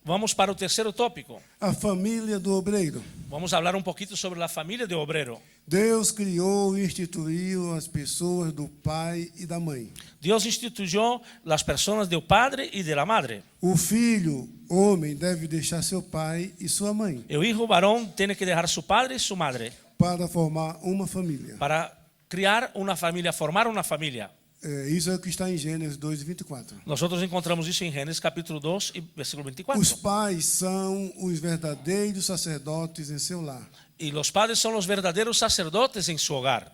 Vamos para o terceiro tópico. A família do obreiro. Vamos falar um pouquinho sobre a família de obreiro. Deus criou e instituiu as pessoas do pai e da mãe. Deus instituiu as pessoas do padre e da madre. O filho, homem, deve deixar seu pai e sua mãe O hijo varón tiene que dejar su padre y su madre para formar uma família. para criar una familia, formar una familia. Isso é o que está em Gênesis 2, 24. Nosotros encontramos isso em Gênesis capítulo 2 e versículo 24. Os pais são os verdadeiros sacerdotes em seu lar. Y los padres son los verdaderos sacerdotes en su hogar.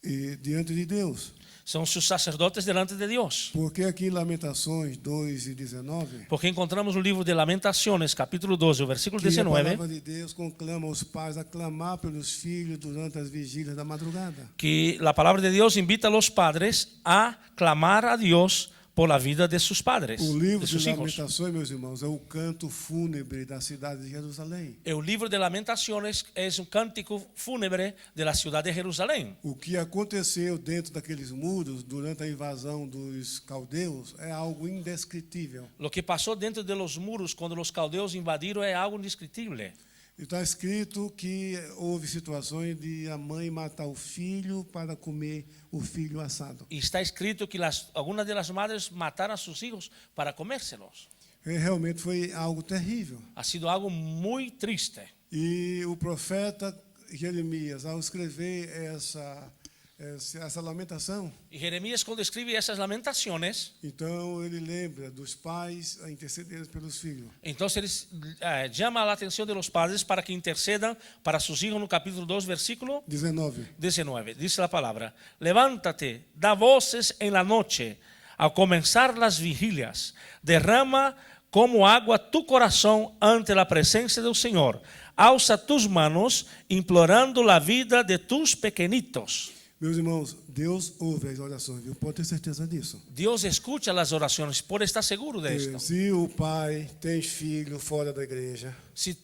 E diante de Deus. Son sus sacerdotes delante de Dios. Porque aqui em Lamentações 2 e 19, Porque encontramos no livro de Lamentaciones, capítulo 12, versículo que a 19, palavra de Deus conclama os pais a clamar pelos filhos durante as vigílias da madrugada. que la palabra de Dios invita a los padres a clamar a Dios por la vida de sus padres, O livro de de sus hijos. Lamentações, meus irmãos, é o canto fúnebre da cidade de Jerusalém. El libro de Lamentaciones es un cántico fúnebre de la ciudad de Jerusalén. O que aconteceu dentro daqueles muros durante a invasão dos caldeus é algo indescritível. Lo que pasó dentro de los muros cuando los caldeos invadieron es algo indescriptible. Está escrito que houve situações de a mãe matar o filho para comer o filho assado. Y está escrito que algunas de las madres mataron a sus hijos para comérselos. Realmente foi algo terrível. Ha sido algo muy triste. E o profeta Jeremias, ao escrever essa lamentação, Y Jeremías, cuando escribe esas lamentaciones, então ele lembra dos pais a interceder pelos filhos. entonces él llama la atención de los padres para que intercedan para sus hijos. No capítulo 2, versículo 19. Dice la palabra: levántate, da voces en la noche, al comenzar las vigilias, derrama como agua tu corazón ante la presencia del Señor, alza tus manos implorando la vida de tus pequeñitos. Meus irmãos, Deus ouve as orações, viu? Pode ter certeza disso. Dios escucha las oraciones, por estar seguro de esto. Se o pai tem filho fora da igreja, Si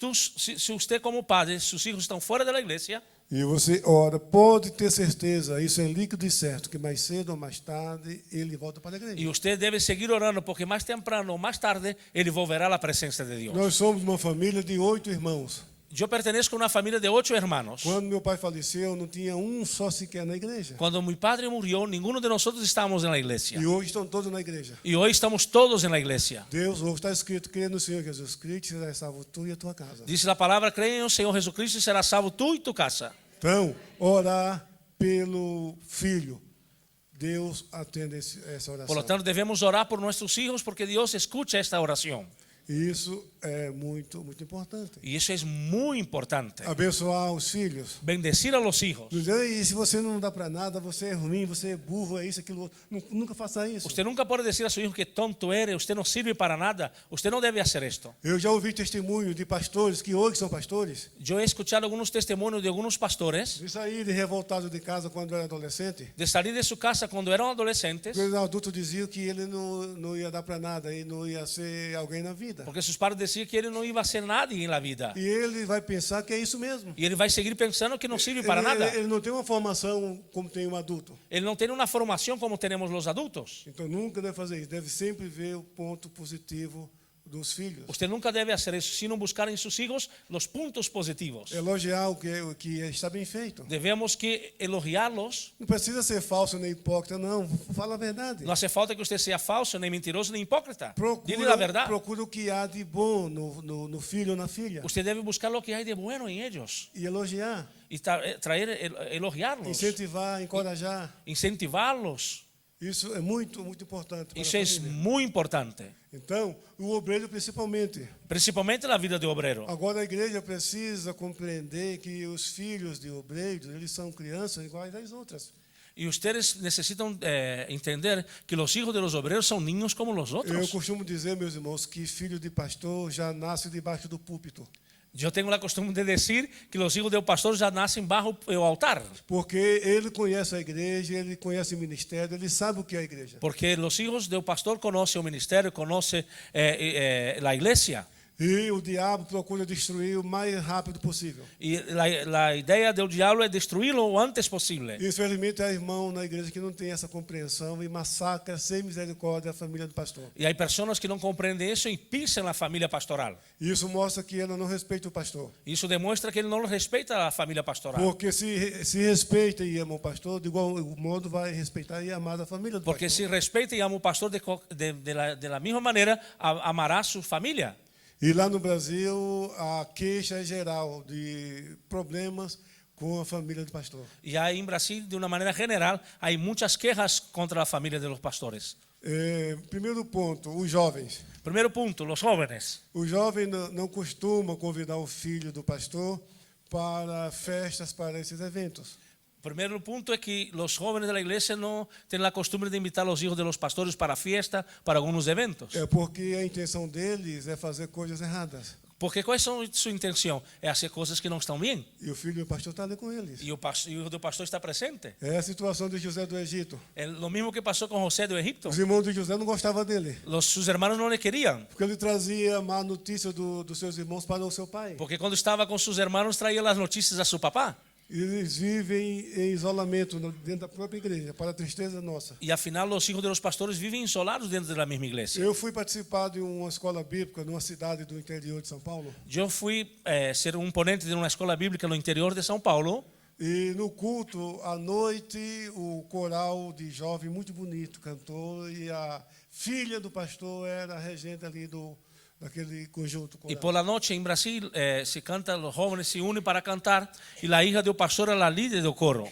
usted como padre, sus hijos están fuera de la iglesia, e você ora, pode ter certeza, isso é líquido e certo, que mais cedo ou mais tarde ele volta para a igreja. y usted debe seguir orando, porque más temprano o más tarde él volverá a la presencia de Dios. Nós somos uma família de 8 irmãos. Yo pertenezco a una familia de 8 hermanos. Quando meu pai faleceu, não tinha um só sequer na igreja. Cuando mi padre murió, ninguno de nosotros estábamos en la iglesia. E hoje estão todos na igreja. Y hoy estamos todos en la iglesia. Deus ouve, está escrito, crê no Senhor Jesus Cristo, serás salvo tu e a tua casa. Dice la palabra: cree en el Señor Jesucristo y serás salvo tú y tu casa. Então, orar pelo filho. Deus atende essa oração. Por lo tanto, debemos orar por nuestros hijos, porque Dios escucha esta oración. Isso é muito, muito importante. Y eso es muy importante. Abençoar os filhos. Bendecir a los hijos. E se você não dá para nada, você é ruim, você é burro, é isso, aquilo outro. Nunca faça isso. Usted nunca puede decir a su hijo que tonto eres, usted no sirve para nada. Usted no debe hacer esto. Eu já ouvi testemunho de pastores que hoje são pastores. Yo he escuchado algunos testimonios de algunos pastores De sair de revoltado de casa quando era adolescente. de salir de su casa cuando eran adolescentes, Porque o adulto dizia que ele não ia dar para nada, ele não ia ser alguém na vida. porque sus padres decían que él no iba a ser nadie en la vida. E ele vai pensar que é isso mesmo. Y él va a seguir pensando que no sirve para nada. Ele não tem uma formação como tem um adulto. Él no tiene una formación como tenemos los adultos. Então nunca deve fazer isso. Deve sempre ver o ponto positivo dos filhos. Usted nunca debe hacer eso, sino buscar en sus hijos los puntos positivos. Elogiar o que está bem feito. Debemos que elogiarlos. Não precisa ser falso nem hipócrita, não. Fala a verdade. No hace falta que usted sea falso, ni mentiroso, ni hipócrita. Dile la verdad. Procura o que há de bom no filho ou na filha. Usted debe buscar lo que hay de bueno en ellos E elogiar. y traer, elogiarlos, Incentivar, encorajar. incentivarlos. Isso é muito, muito importante para a Isso es família. muy importante, Então, o obreiro principalmente. principalmente na vida de obrero. Agora a igreja precisa compreender que os filhos de obreiros, eles são crianças iguais às outras. Y ustedes necesitan entender que los hijos de los obreros son niños como los Eu otros. costumo dizer, meus irmãos, que filho de pastor já nasce debaixo do púlpito. Yo tengo la costumbre de decir que los hijos del pastor ya nacen bajo el altar, Porque ele conhece a igreja, ele conhece o ministério, ele sabe o que é a igreja. porque los hijos del pastor conocen el ministerio, conocen la iglesia. E o diabo procura destruir o mais rápido possível. Y la idea del diablo es destruirlo lo antes posible. Infelizmente, há irmão na igreja que não tem essa compreensão e massacra sem misericórdia a família do pastor. Y hay personas que no comprenden eso y pisan la familia pastoral. E isso mostra que ela não respeita o pastor. Y eso demuestra que él no respeta a la familia pastoral. Porque se respeita e ama o pastor, de igual modo vai respeitar e amar a família do Porque pastor. si respeta y ama al pastor de la misma manera, amará a su familia. E lá no Brasil, a queixa é geral de problemas com a família do pastor. Y ahí en Brasil, de una manera general, hay muchas quejas contra la familia de los pastores. Primeiro ponto, os jovens. Primero punto, los jóvenes. O jovem não costuma convidar o filho do pastor para festas, para esses eventos. Primero punto es que los jóvenes de la iglesia no tienen la costumbre de invitar a los hijos de los pastores para fiesta, para algunos eventos. É porque a intenção deles é fazer coisas erradas. Porque ¿cuál es su intención? Es hacer cosas que no están bien. E o filho do pastor está ali com eles. Y el hijo del pastor está presente. É a situação de José do Egito. Lo mismo que pasó con José de Egipto. Os irmãos de José não gostavam dele, Sus hermanos no le querían. porque ele trazia má notícia dos seus irmãos para o seu pai. Porque cuando estaba con sus hermanos traía las noticias a su papá. Eles vivem em isolamento dentro da própria igreja, para a tristeza nossa. Y al final los hijos de los pastores viven isolados dentro de la misma iglesia. Eu fui participar de uma escola bíblica numa cidade do interior de São Paulo. Yo fui ser un ponente de una escuela bíblica en el interior de São Paulo. E no culto, à noite, o coral de jovem muito bonito cantou e a filha do pastor era a regente ali daquele conjunto Y coral. por la noche en Brasil se canta, los jóvenes se unen para cantar y la hija del pastor era la líder del coro.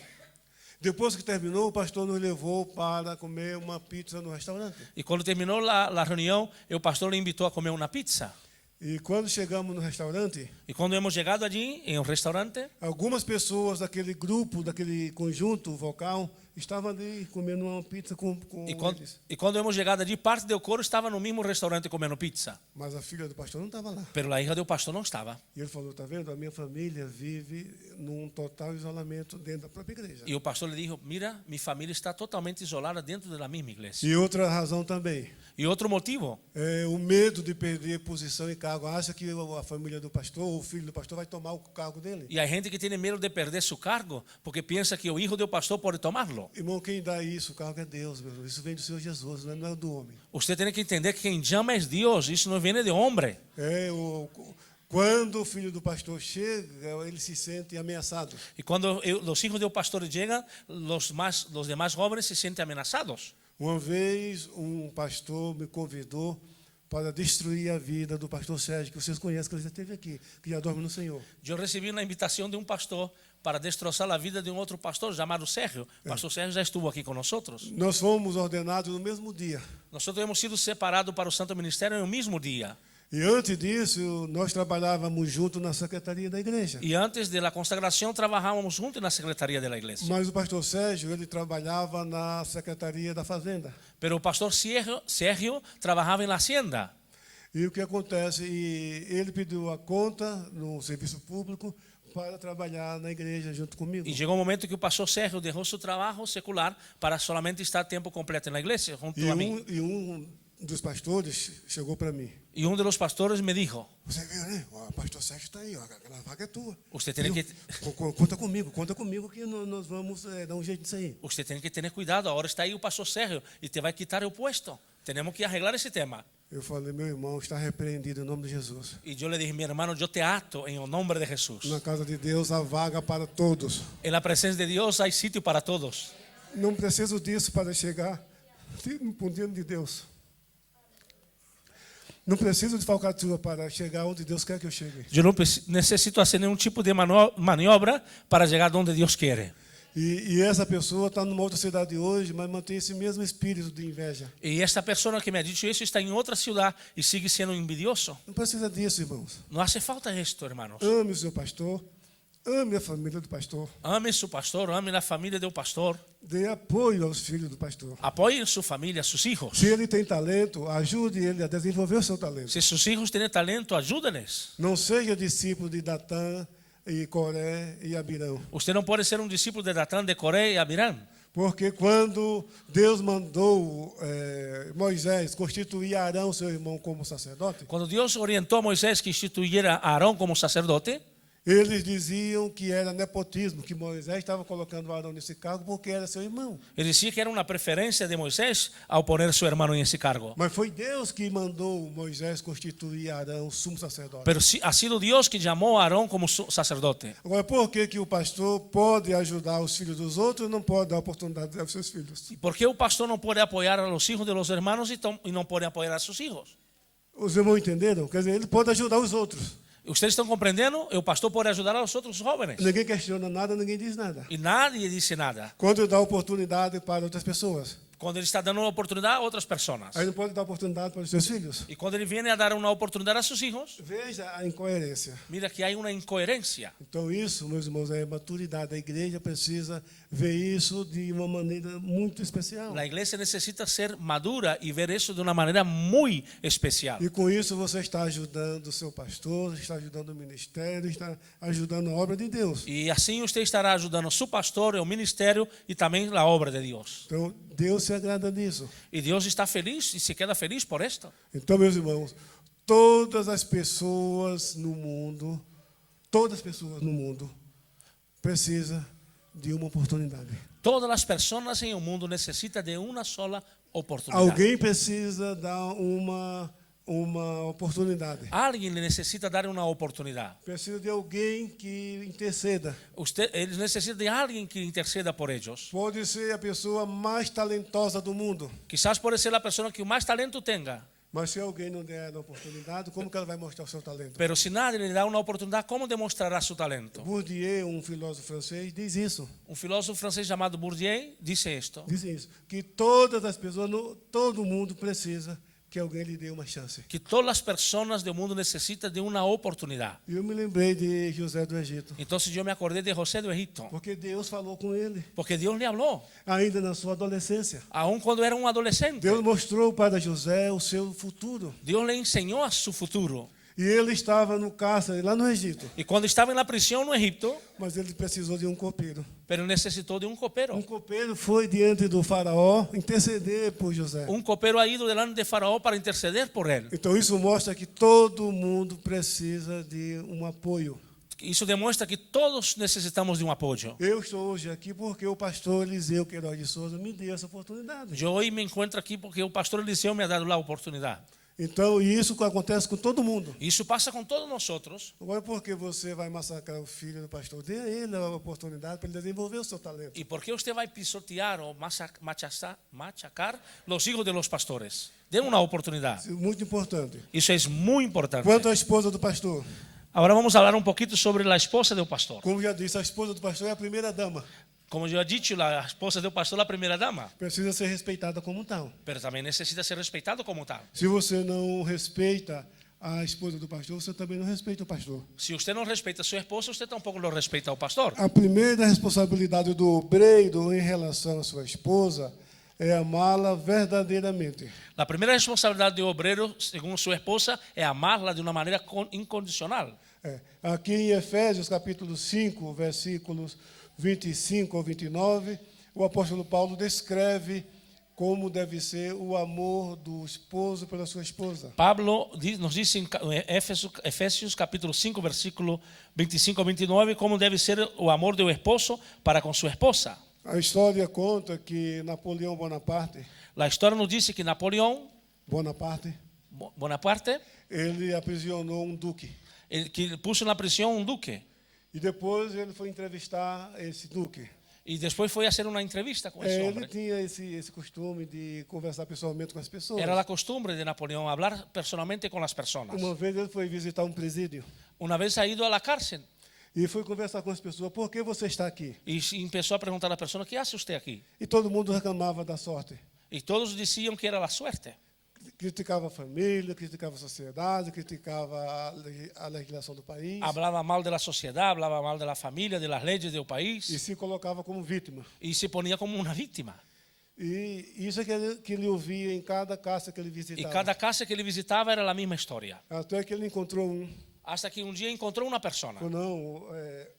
Depois que terminou, o pastor nos levou para comer uma pizza no restaurante. Y cuando terminó la reunión, el pastor le invitó a comer una pizza. E quando chegamos no restaurante, Y cuando hemos llegado allí, en un restaurante, algumas pessoas daquele grupo, daquele conjunto vocal, estavam ali comendo uma pizza com eles. y cuando hemos llegado allí, parte del coro estaba en el mismo restaurante comiendo pizza. Mas a filha do pastor não estava lá. Pero la hija del pastor no estaba. E ele falou, tá vendo? A minha família vive num total isolamento dentro da própria igreja. Y el pastor le dijo, mira, mi familia está totalmente isolada dentro de la misma iglesia. E outra razão também, Y otro motivo, é o medo de perder posição e cargo. Acha que a família do pastor, ou o filho do pastor, vai tomar o cargo dele. y hay gente que tiene miedo de perder su cargo porque piensa que el hijo del pastor puede tomarlo. Irmão, quem dá isso, o cargo é Deus, meu irmão. Isso vem do Senhor Jesus, não é do homem. Usted tiene que entender que quien llama es Dios, eso no viene de hombre. Quando o filho do pastor chega, ele se sente ameaçado. Y cuando los hijos del pastor llegan, los demás jóvenes se sienten amenazados. Uma vez, um pastor me convidou para destruir a vida do pastor Sérgio, que vocês conhecem, que ele já esteve aqui, que já dorme no Senhor. Yo recibí una invitación de un pastor para destrozar la vida de un otro pastor llamado Sergio. Pastor Sergio ya estuvo aquí con nosotros. Nós fomos ordenados no mesmo dia. Nosotros hemos sido separados para el Santo Ministerio en el mismo día. E antes disso, nós trabalhávamos junto na secretaria da igreja. Y antes de la consagración trabajábamos juntos en la secretaría de la iglesia. Mas o pastor Sérgio, ele trabalhava na secretaria da fazenda. Pero el pastor Sergio trabajaba en la hacienda. E o que acontece? E ele pediu a conta no serviço público para trabalhar na igreja junto comigo. Y llegó un momento que el pastor Sergio dejó su trabajo secular para solamente estar tiempo completo en la iglesia junto a mí. E um dos pastores chegou para mim. Y uno de los pastores me dijo, Você viu, né? O pastor Sérgio está aí, ó, aquela vaga é tua. usted tiene que Conta comigo que nós vamos dar jeito nisso aí. Usted tiene que tener cuidado, ahora está ahí el pastor Sergio y te va a quitar el puesto. Tenemos que arreglar ese tema. Eu falei, meu irmão, está repreendido em nome de Jesus. Y yo le dije, mi hermano, yo te ato en el nombre de Jesús. Na casa de Deus há vaga para todos. En la presencia de Dios hay sitio para todos. Não preciso disso para chegar no reino de Deus. Não preciso de falcatrua para chegar onde Deus quer que eu chegue. Yo no necesito hacer ningún tipo de maniobra para llegar donde Dios quiere. E essa pessoa está numa outra cidade hoje, mas mantém esse mesmo espírito de inveja. Y esta persona que me ha dicho eso está en otra ciudad y sigue siendo envidioso. Não precisa disso, irmãos. No hace falta esto, hermanos. Ame o seu pastor, ame a família do pastor, Ame su pastor, ame la familia del pastor. dê apoio aos filhos do pastor. Apoyen su familia, sus hijos. Se ele tem talento, ajude ele a desenvolver o seu talento. Si sus hijos tienen talento, ayúdenles. Não seja discípulo de Datã e Coré e Abirão. Usted no puede ser un discípulo de Datán, de Coré y Abirán. Porque quando Deus mandou Moisés constituir Arão, seu irmão, como sacerdote, Cuando Dios orientó a Moisés que instituyera a Aarón como sacerdote, eles diziam que era nepotismo, que Moisés estava colocando Arão nesse cargo porque era seu irmão. él decía que era una preferencia de Moisés ao poner su hermano en ese cargo. Mas foi Deus que mandou Moisés constituir Arão sumo sacerdote. Pero sí, ha sido Dios que llamó a Aarón como su sacerdote. Agora, por que o pastor pode ajudar os filhos dos outros e não pode dar oportunidade aos seus filhos? ¿Por qué un pastor no puede apoyar a los hijos de los hermanos y no puede apoyar a sus hijos? Os irmãos entenderam? Quer dizer, ele pode ajudar os outros. ¿Ustedes están comprendiendo? El pastor puede ayudar a los otros jóvenes. Ninguém questiona nada, ninguém diz nada. Y nadie dice nada. Quando dá oportunidade para outras pessoas, Cuando él está dando una oportunidad a otras personas. aí não pode dar oportunidade para os seus filhos. Y cuando él viene a dar una oportunidad a sus hijos, Veja a incoerência. mira que hay una incoherencia. Então isso, meus irmãos, é maturidade. A igreja precisa ver isso de uma maneira muito especial. La iglesia necesita ser madura y ver eso de una manera muy especial. E com isso você está ajudando o seu pastor, está ajudando o ministério, está ajudando a obra de Deus. Y así usted estará ayudando a su pastor, el ministerio y también la obra de Dios. Então Deus se agrada disso. Y Dios está feliz y se queda feliz por esto. Então, meus irmãos, todas as pessoas no mundo precisam de uma oportunidade. Todas las personas en el mundo necesitan de una sola oportunidad. Alguém precisa dar uma oportunidade. Alguien le necesita dar una oportunidad. Precisa de alguém que interceda. Ellos necesitan de alguien que interceda por ellos. Pode ser a pessoa mais talentosa do mundo, Quizás puede ser la persona que más talento tenga, mas se alguém não der a oportunidade, como que ela vai mostrar o seu talento? pero si nadie le da una oportunidad, ¿cómo demostrará su talento? Bourdieu, um filósofo francês, diz isso. Un filósofo francés llamado Bourdieu dice esto, Diz isso, que todas as pessoas, todo mundo precisa que alguém lhe dê uma chance. que todas las personas del mundo necesitan de una oportunidad. E eu me lembrei de José do Egito, Entonces yo me acordé de José de Egipto, porque Deus falou com ele, porque Dios le habló, ainda na sua adolescência. aun cuando era un adolescente. Deus mostrou para José o seu futuro. Dios le enseñó a su futuro. E ele estava no cárcere, lá no Egito, Y cuando estaba en la prisión en Egipto, mas ele precisou de um copeiro. pero necesitó de un copero. Um copeiro foi diante do faraó interceder por José. Un copero ha ido delante de Faraón para interceder por él. Então isso mostra que todo mundo precisa de um apoio. Eso demuestra que todos necesitamos de un apoyo. Eu estou hoje aqui porque o pastor Eliseu Queiroz de Souza me deu essa oportunidade. Yo hoy me encuentro aquí porque el pastor Eliseo me ha dado la oportunidad. Então isso acontece com todo mundo. Y eso pasa con todos nosotros. Agora, por que você vai massacrar o filho do pastor? Dê a ele a oportunidade para ele desenvolver o seu talento. ¿Y por qué usted va a pisotear o machacar los hijos de los pastores? Den una oportunidad. Isso é muito importante. Eso es muy importante. Quanto à esposa do pastor, Ahora vamos a hablar un poquito sobre la esposa del pastor. como já disse, a esposa do pastor é a primeira dama. Como yo he dicho, la esposa del pastor es la primera dama, Precisa ser respeitada como tal. pero también necesita ser respetado como tal. Se você não respeita a esposa do pastor, você também não respeita o pastor. Si usted no respeta a su esposa, usted tampoco lo respeta al pastor. A primeira responsabilidade do obreiro em relação à sua esposa é amá-la verdadeiramente. La primera responsabilidad de obrero, según su esposa, es amarla de una manera incondicional. Aqui em Efésios capítulo 5, versículos 25 ao 29, o apóstolo Paulo descreve como deve ser o amor do esposo pela sua esposa. Pablo nos dice en Efesios capítulo 5, versículo 25 a 29, cómo debe ser el amor de un esposo para con su esposa. A história conta que Napoleão Bonaparte, La historia nos dice que Napoleón Bonaparte, ele aprisionou um duque. que puso en la prisión un duque, E depois ele foi entrevistar esse duque. y después fue a hacer una entrevista con ese Ele hombre. tinha esse costume de conversar pessoalmente com as pessoas. Era la costumbre de Napoleón hablar personalmente con las personas. Uma vez ele foi visitar um presídio. Una vez ha ido a la cárcel E fui conversar com as pessoas, por que você está aqui? Y empezó a preguntar a la persona, ¿qué hace usted aquí? E todo mundo reclamava da sorte. Y todos decían que era la suerte. Criticava a família, criticava a sociedade, criticava a legislação do país. Hablaba mal de la sociedad, hablaba mal de la familia, de las leyes del E país. se colocava como vítima. Y se ponía como una víctima. E isso é que ele ouvia em cada casa que ele Y visitava. cada casa que él visitaba era la misma historia. Até que ele encontrou Hasta que un día encontró una persona. falou, não,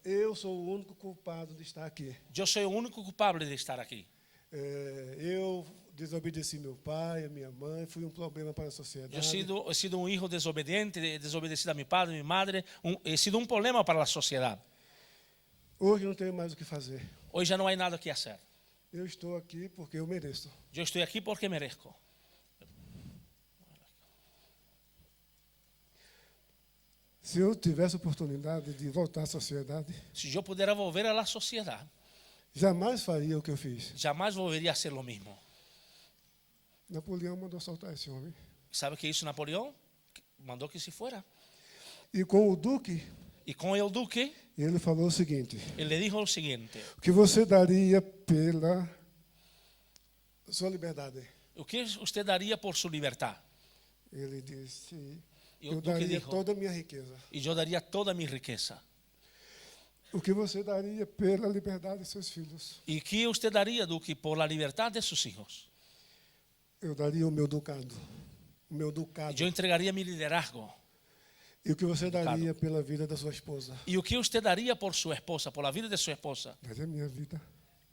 eu sou o único culpado de estar aqui. Yo soy el único culpable de estar aquí. Eu desobedeci meu pai, a minha mãe, fui um problema para a sociedade. Yo he sido un hijo desobediente, desobedecido a mi padre, a mi madre. He sido un problema para la sociedad. Hoje não tenho mais o que fazer. Hoy ya no hay nada que hacer. Eu estou aqui porque eu mereço. Yo estoy aquí porque merezco. Se eu tivesse oportunidade de voltar à sociedade, Si yo pudiera volver a la sociedad, jamais faria o que eu fiz. jamás volvería a hacer lo mismo. Napoleão mandou soltar esse homem. ¿Sabe qué hizo Napoleón? Mandó que se fuera. E com o Duque, Y con el duque, ele falou o seguinte: él le dijo lo siguiente: o que você daria pela sua liberdade? ¿o qué usted daría por su libertad? Ele disse: E o eu Duque daria dijo: toda a minha riqueza. Y yo daría toda mi riqueza. O que você daria pela liberdade de seus filhos? ¿Y qué usted daría, duque, por la libertad de sus hijos? Eu daria o meu ducado. O meu ducado. Yo entregaría mi liderazgo. E o que você daria pela vida da sua esposa? ¿Y qué usted daría por su esposa, por la vida de su esposa? Daria a minha vida.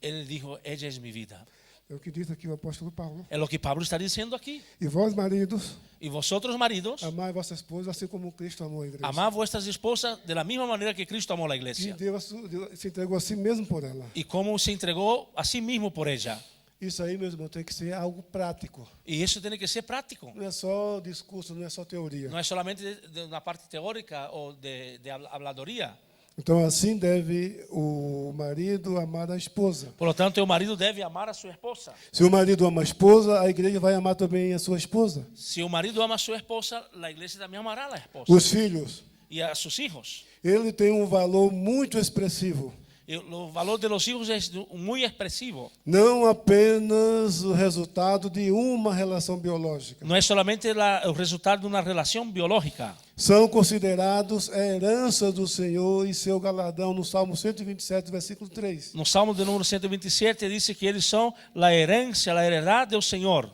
Él dijo: ella es mi vida. É o que diz aqui o apóstolo Paulo. Es lo que Pablo está diciendo aquí. E vós, maridos, Y vosotros, maridos, amai vossa esposa assim como Cristo amou a igreja. amad vuestras esposas de la misma manera que Cristo amó a la E iglesia. se entregou a si mesmo por ela. Y cómo se entregó a sí mismo por ella. Isso aí, meu irmão, tem que ser algo prático. Y eso tiene que ser práctico. Não é só discurso, não é só teoria. No es solamente de una parte teórica o de habladuría. Então, assim deve o marido amar a esposa. Por lo tanto, el marido debe amar a su esposa. Se o marido ama a esposa, a igreja vai amar também a sua esposa. Si el marido ama a su esposa, la iglesia también amará a la esposa. Os filhos. Y a sus hijos. Ele tem um valor muito expressivo. Y el valor de los hijos es muy expresivo. Não apenas o resultado de uma relação biológica. No es solamente el resultado de una relación biológica. São considerados a herança do Senhor e seu galardão no Salmo 127, versículo 3. No Salmo de número 127 dice que ellos son la herencia, la heredad del Señor.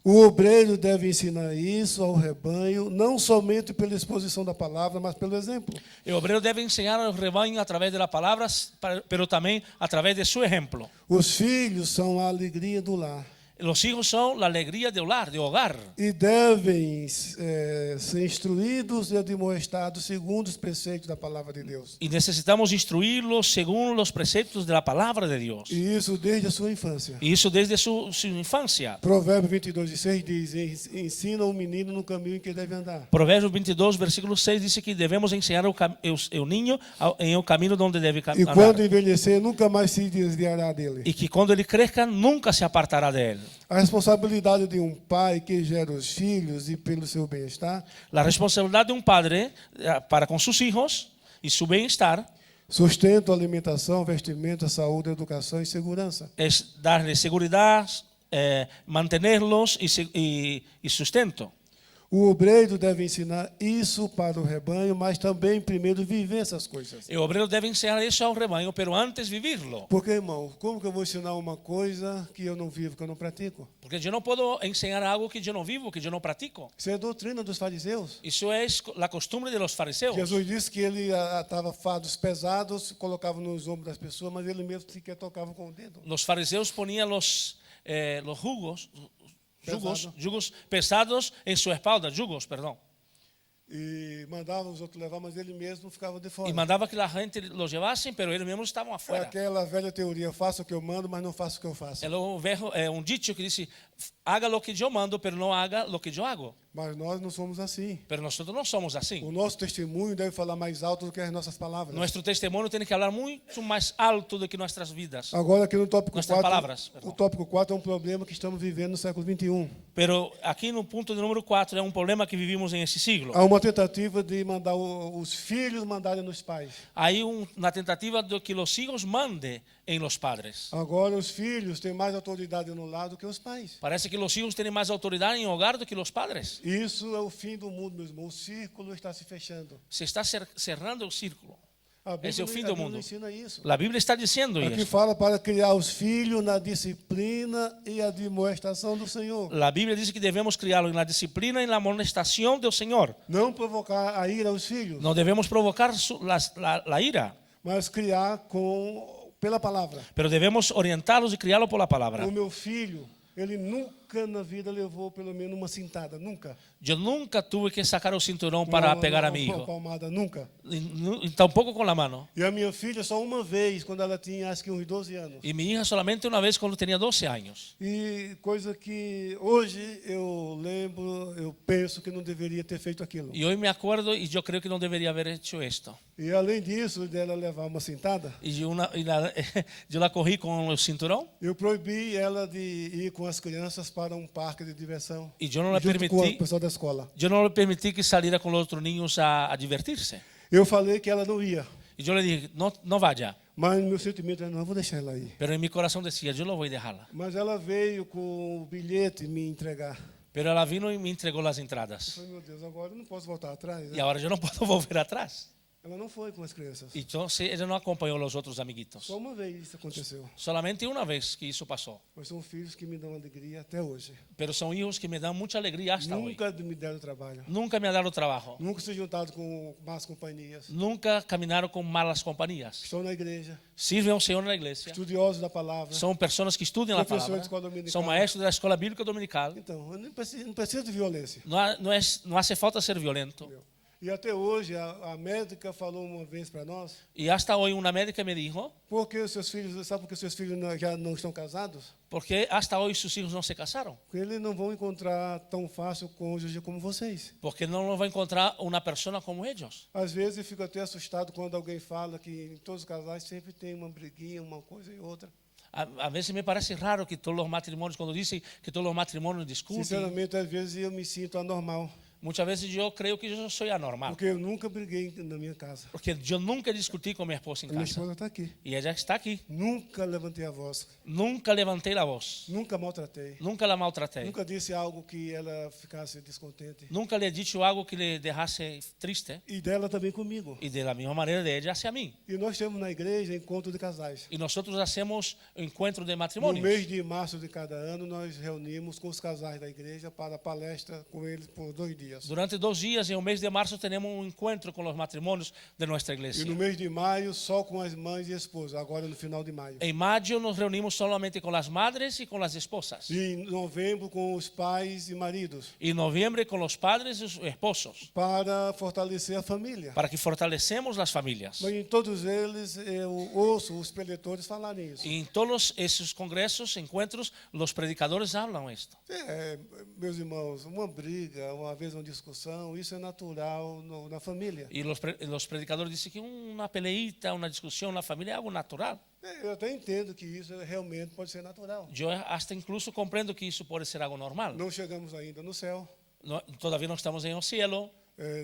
O obreiro deve ensinar isso ao rebanho, não somente pela exposição da palavra, mas pelo exemplo. El obrero debe enseñar al rebaño a través de las palabras, pero también a través de su ejemplo. Os filhos são a alegria do lar Los hijos son la alegría de hogar. e devem ser instruídos e admoestados segundo os preceitos da palavra de Deus. Y necesitamos instruirlos según los preceptos de la palabra de Dios. E isso desde a sua infância. Y eso desde su infancia. Provérbios 22:6 diz: ensina o menino no caminho em que deve andar. Proverbios 22, versículo 6 dice que debemos enseñar el niño en el camino donde debe E andar. quando envelhecer, nunca mais se desviará dele. Y que cuando él crezca nunca se apartará de él. A responsabilidade de um pai que gera os filhos e pelo seu bem-estar, La responsabilidad de un padre para con sus hijos y su bienestar sustento, alimentação, vestimenta, saúde, educação e segurança. es darles seguridad, mantenerlos y sustento. O obreiro deve ensinar isso para o rebanho, mas também primeiro viver essas coisas. El obrero debe enseñar eso a un rebaño, pero antes vivirlo. Porque, irmão, como que eu vou ensinar uma coisa que eu não vivo, que eu não pratico? Porque yo no puedo enseñar algo que yo no vivo, que yo no pratico. Isso é a doutrina dos fariseus. Eso es la costumbre de los fariseos. Jesus disse que ele atava fardos pesados, colocava nos ombros das pessoas, mas ele mesmo sequer tocava com o dedo. Los fariseos ponían los yugos pesados en su espalda, perdón. E mandava os outros levar, mas ele mesmo ficava de fora. Y mandaba que la gente los llevasen, pero ellos mismos estaban É afuera. aquela velha teoria, faça o que eu mando, mas não faça o que eu faço. Un dicho que dice, haga lo que yo mando, pero no haga lo que yo hago. Mas nós não somos assim. Pero nosotros no somos así. O nosso testemunho deve falar mais alto do que as nossas palavras. Nuestro testimonio tiene que hablar mucho más alto do que nuestras vidas. Agora aqui no tópico Nuestras 4, palavras, perdão. o tópico 4 é um problema que estamos vivendo no século 21. Pero aquí no punto de número 4 é um problema que vivimos en ese siglo. Há uma tentativa de mandar os filhos mandarem nos pais. Hay una tentativa de que los hijos manden en los padres. Agora os filhos têm mais autoridade no lar do que os pais. Parece que los hijos tienen más autoridad en el hogar do que los padres. Isso é o fim do mundo, meu irmão. O círculo está se fechando. Se está cerrando el círculo. A Esse é o fim a do Bíblia mundo. ensina isso. La Biblia está diciendo Aqui eso. fala para criar os filhos na disciplina e admoestação do Senhor. La Biblia dice que debemos criarlo en la disciplina y en la amonestación del Señor. Não provocar a ira aos filhos, No debemos provocar la ira, mas criar pela palavra. pero debemos orientarlos y criarlos por la palabra. O meu filho, ele nunca na vida levou pelo menos uma cintada, nunca. Yo nunca tuve que sacar el cinturón para pegar a mi Uma hijo, palmada, nunca. y tampoco con la mano. E a minha filha só uma vez, quando ela tinha acho que uns 12 anos. Y mi hija solamente una vez cuando tenía 12 años. E coisa que hoje eu lembro, eu penso que não deveria ter feito aquilo. Y hoy me acuerdo y yo creo que no debería haber hecho esto. E além disso, dela levar uma cintada, Yo la cogí con el cinturón eu proibi ela de ir com as crianças para um parque de diversão. y yo no le Junto com o permití, pessoal da escola. yo no le permití que saliera con los otros niños a divertirse. Eu falei que ela não ia, Y yo le dije, no vaya. mas meu sentimento era, não, eu vou deixar ela ir. Pero en mi corazón decía, yo lo voy a dejarla. Mas ela veio com o bilhete me entregar. Pero ela vino y me entregó las Eu entradas. falei, meu Deus, agora eu não posso voltar atrás. Y Né? ahora yo no puedo volver atrás. Ela não foi com as crianças. Y entonces ella no acompañó a los otros amiguitos. Só uma vez isso aconteceu. Solamente una vez que eso pasó. Mas são filhos que me dão alegria até hoje. Pero son hijos que me dan mucha alegría hasta hoy. Nunca me deram trabalho. Nunca me han dado trabajo. Nunca se juntaram com más companhias. Nunca caminaron con malas compañías. Estão na igreja, Sirven ao Señor en la iglesia. estudiosos da palavra. Son personas que estudian la Profesores palabra. de escola dominical. Son maestros de la escuela bíblica dominical. Então, eu não preciso de violência. No hace falta ser violento. E até hoje, a médica falou uma vez para nós, Y hasta hoy una médica me dijo, porque os seus filhos, sabe por que seus filhos já não estão casados? ¿por qué hasta hoy sus hijos no se casaron? Porque eles não vão encontrar tão fácil cônjuge como vocês. Porque no lo va a encontrar una persona como ellos. Às vezes eu fico até assustado quando alguém fala que em todos os casais sempre tem uma briguinha, uma coisa e outra. A veces me parece raro que todos los matrimonios, cuando dicen que todos los matrimonios discuten, Sinceramente, às vezes eu me sinto anormal, muchas veces yo creo que yo soy anormal. porque eu nunca briguei na minha casa. Porque yo nunca discutí con mi esposa en Minha casa. esposa está aqui. Y ella está aquí. Nunca levantei a voz, Nunca levanté la voz. nunca maltratei, Nunca la maltraté. nunca disse algo que ela ficasse descontente. Nunca le he dicho algo que le dejase triste. E dela também comigo. Y de la misma manera de ella hacia mí. E nós temos na igreja encontro de casais. Y nosotros hacemos encuentro de No matrimonios. mês de março de cada ano, nós reunimos com os casais da igreja para palestra com eles por 2 dias. Durante 2 días, en el mes de marzo, tenemos un encuentro con los matrimonios de nuestra E iglesia. no mês de maio, só com as mães e esposas, agora no final de maio. En mayo nos reunimos solamente con las madres y con las esposas. E em novembro, com os pais e maridos, Y en noviembre con los padres y sus esposos. para fortalecer a família. Para que fortalecemos las familias. Mas em todos eles, eu ouço os preletores falarem isso. Y en todos esos congresos, encuentros, los predicadores hablan esto. Meus irmãos, uma briga, uma vez uma discussão, isso é natural na família. Y los predicadores dicen que una peleita, una discusión en la familia es algo natural. Eu até entendo que isso realmente pode ser natural. Yo hasta incluso comprendo que eso puede ser algo normal. Não chegamos ainda no céu. Todavía no estamos en el cielo,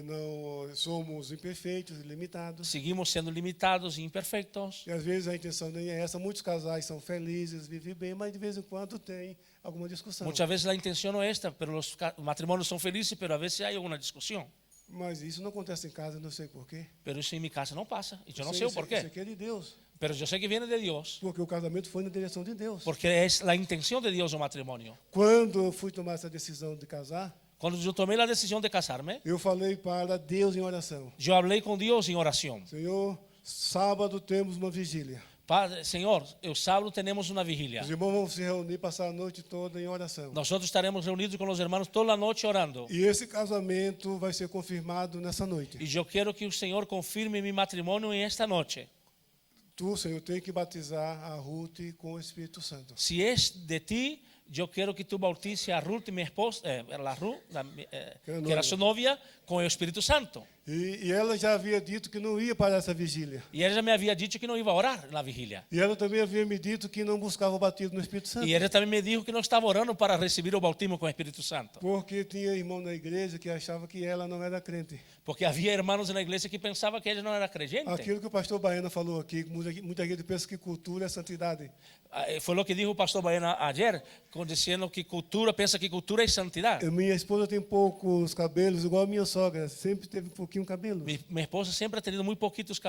Não somos imperfeitos e limitados. seguimos siendo limitados e imperfectos. E às vezes a intenção nem é essa. Muitos casais são felizes, vivem bem, mas de vez em quando tem alguma discussão. Muchas veces la intención no es esta, pero los matrimonios son felices, pero a veces hay alguna discusión. Mas isso não acontece em casa, não sei porquê. Pero eso en mi casa no pasa, y yo no sé Isso por Isso qué. aqui é de Deus. Pero yo sé que viene de Dios, Porque o casamento foi na direção de Deus. porque es la intención de Dios el matrimonio. Quando eu fui tomar essa decisão de casar, Cuando yo tomé la decisión de casarme, eu falei para Deus em oração. yo hablé con Dios en oración. Senhor, sábado temos uma vigília. Padre, Señor, el sábado tenemos una vigilia. Os irmãos vão se reunir, passar a noite toda em oração. Nosotros estaremos reunidos con los hermanos toda la noche orando. E esse casamento vai ser confirmado nessa noite. Y yo quiero que el Señor confirme mi matrimonio en esta noche. Tu, Senhor, tem que batizar a Ruth com o Espírito Santo. Si es de ti, yo quiero que tú bautices a Ruth, mi esposa, la Ruth, que novia. era su novia, con el Espíritu Santo. E ela já havia dito que não ia para essa vigília. Y ella me había dicho que no iba a orar en la vigilia. E ela também havia me dito que não buscava o batismo no Espírito Santo. Y ella también me dijo que no estaba orando para recibir el bautismo con el Espíritu Santo. Porque tinha irmão na igreja que achava que ela não era crente. Porque había hermanos en la iglesia que pensaban que ella no era creyente. Aquilo que o pastor Baena falou aqui, muita gente pensa que cultura é santidade. Fue lo que dijo el pastor Baena ayer, diciendo que cultura, piensa que cultura es santidad. Minha esposa tem poucos cabelos, igual a minha sogra, sempre teve pouquinho cabelo. Mi esposa siempre ha tenido muy poquitos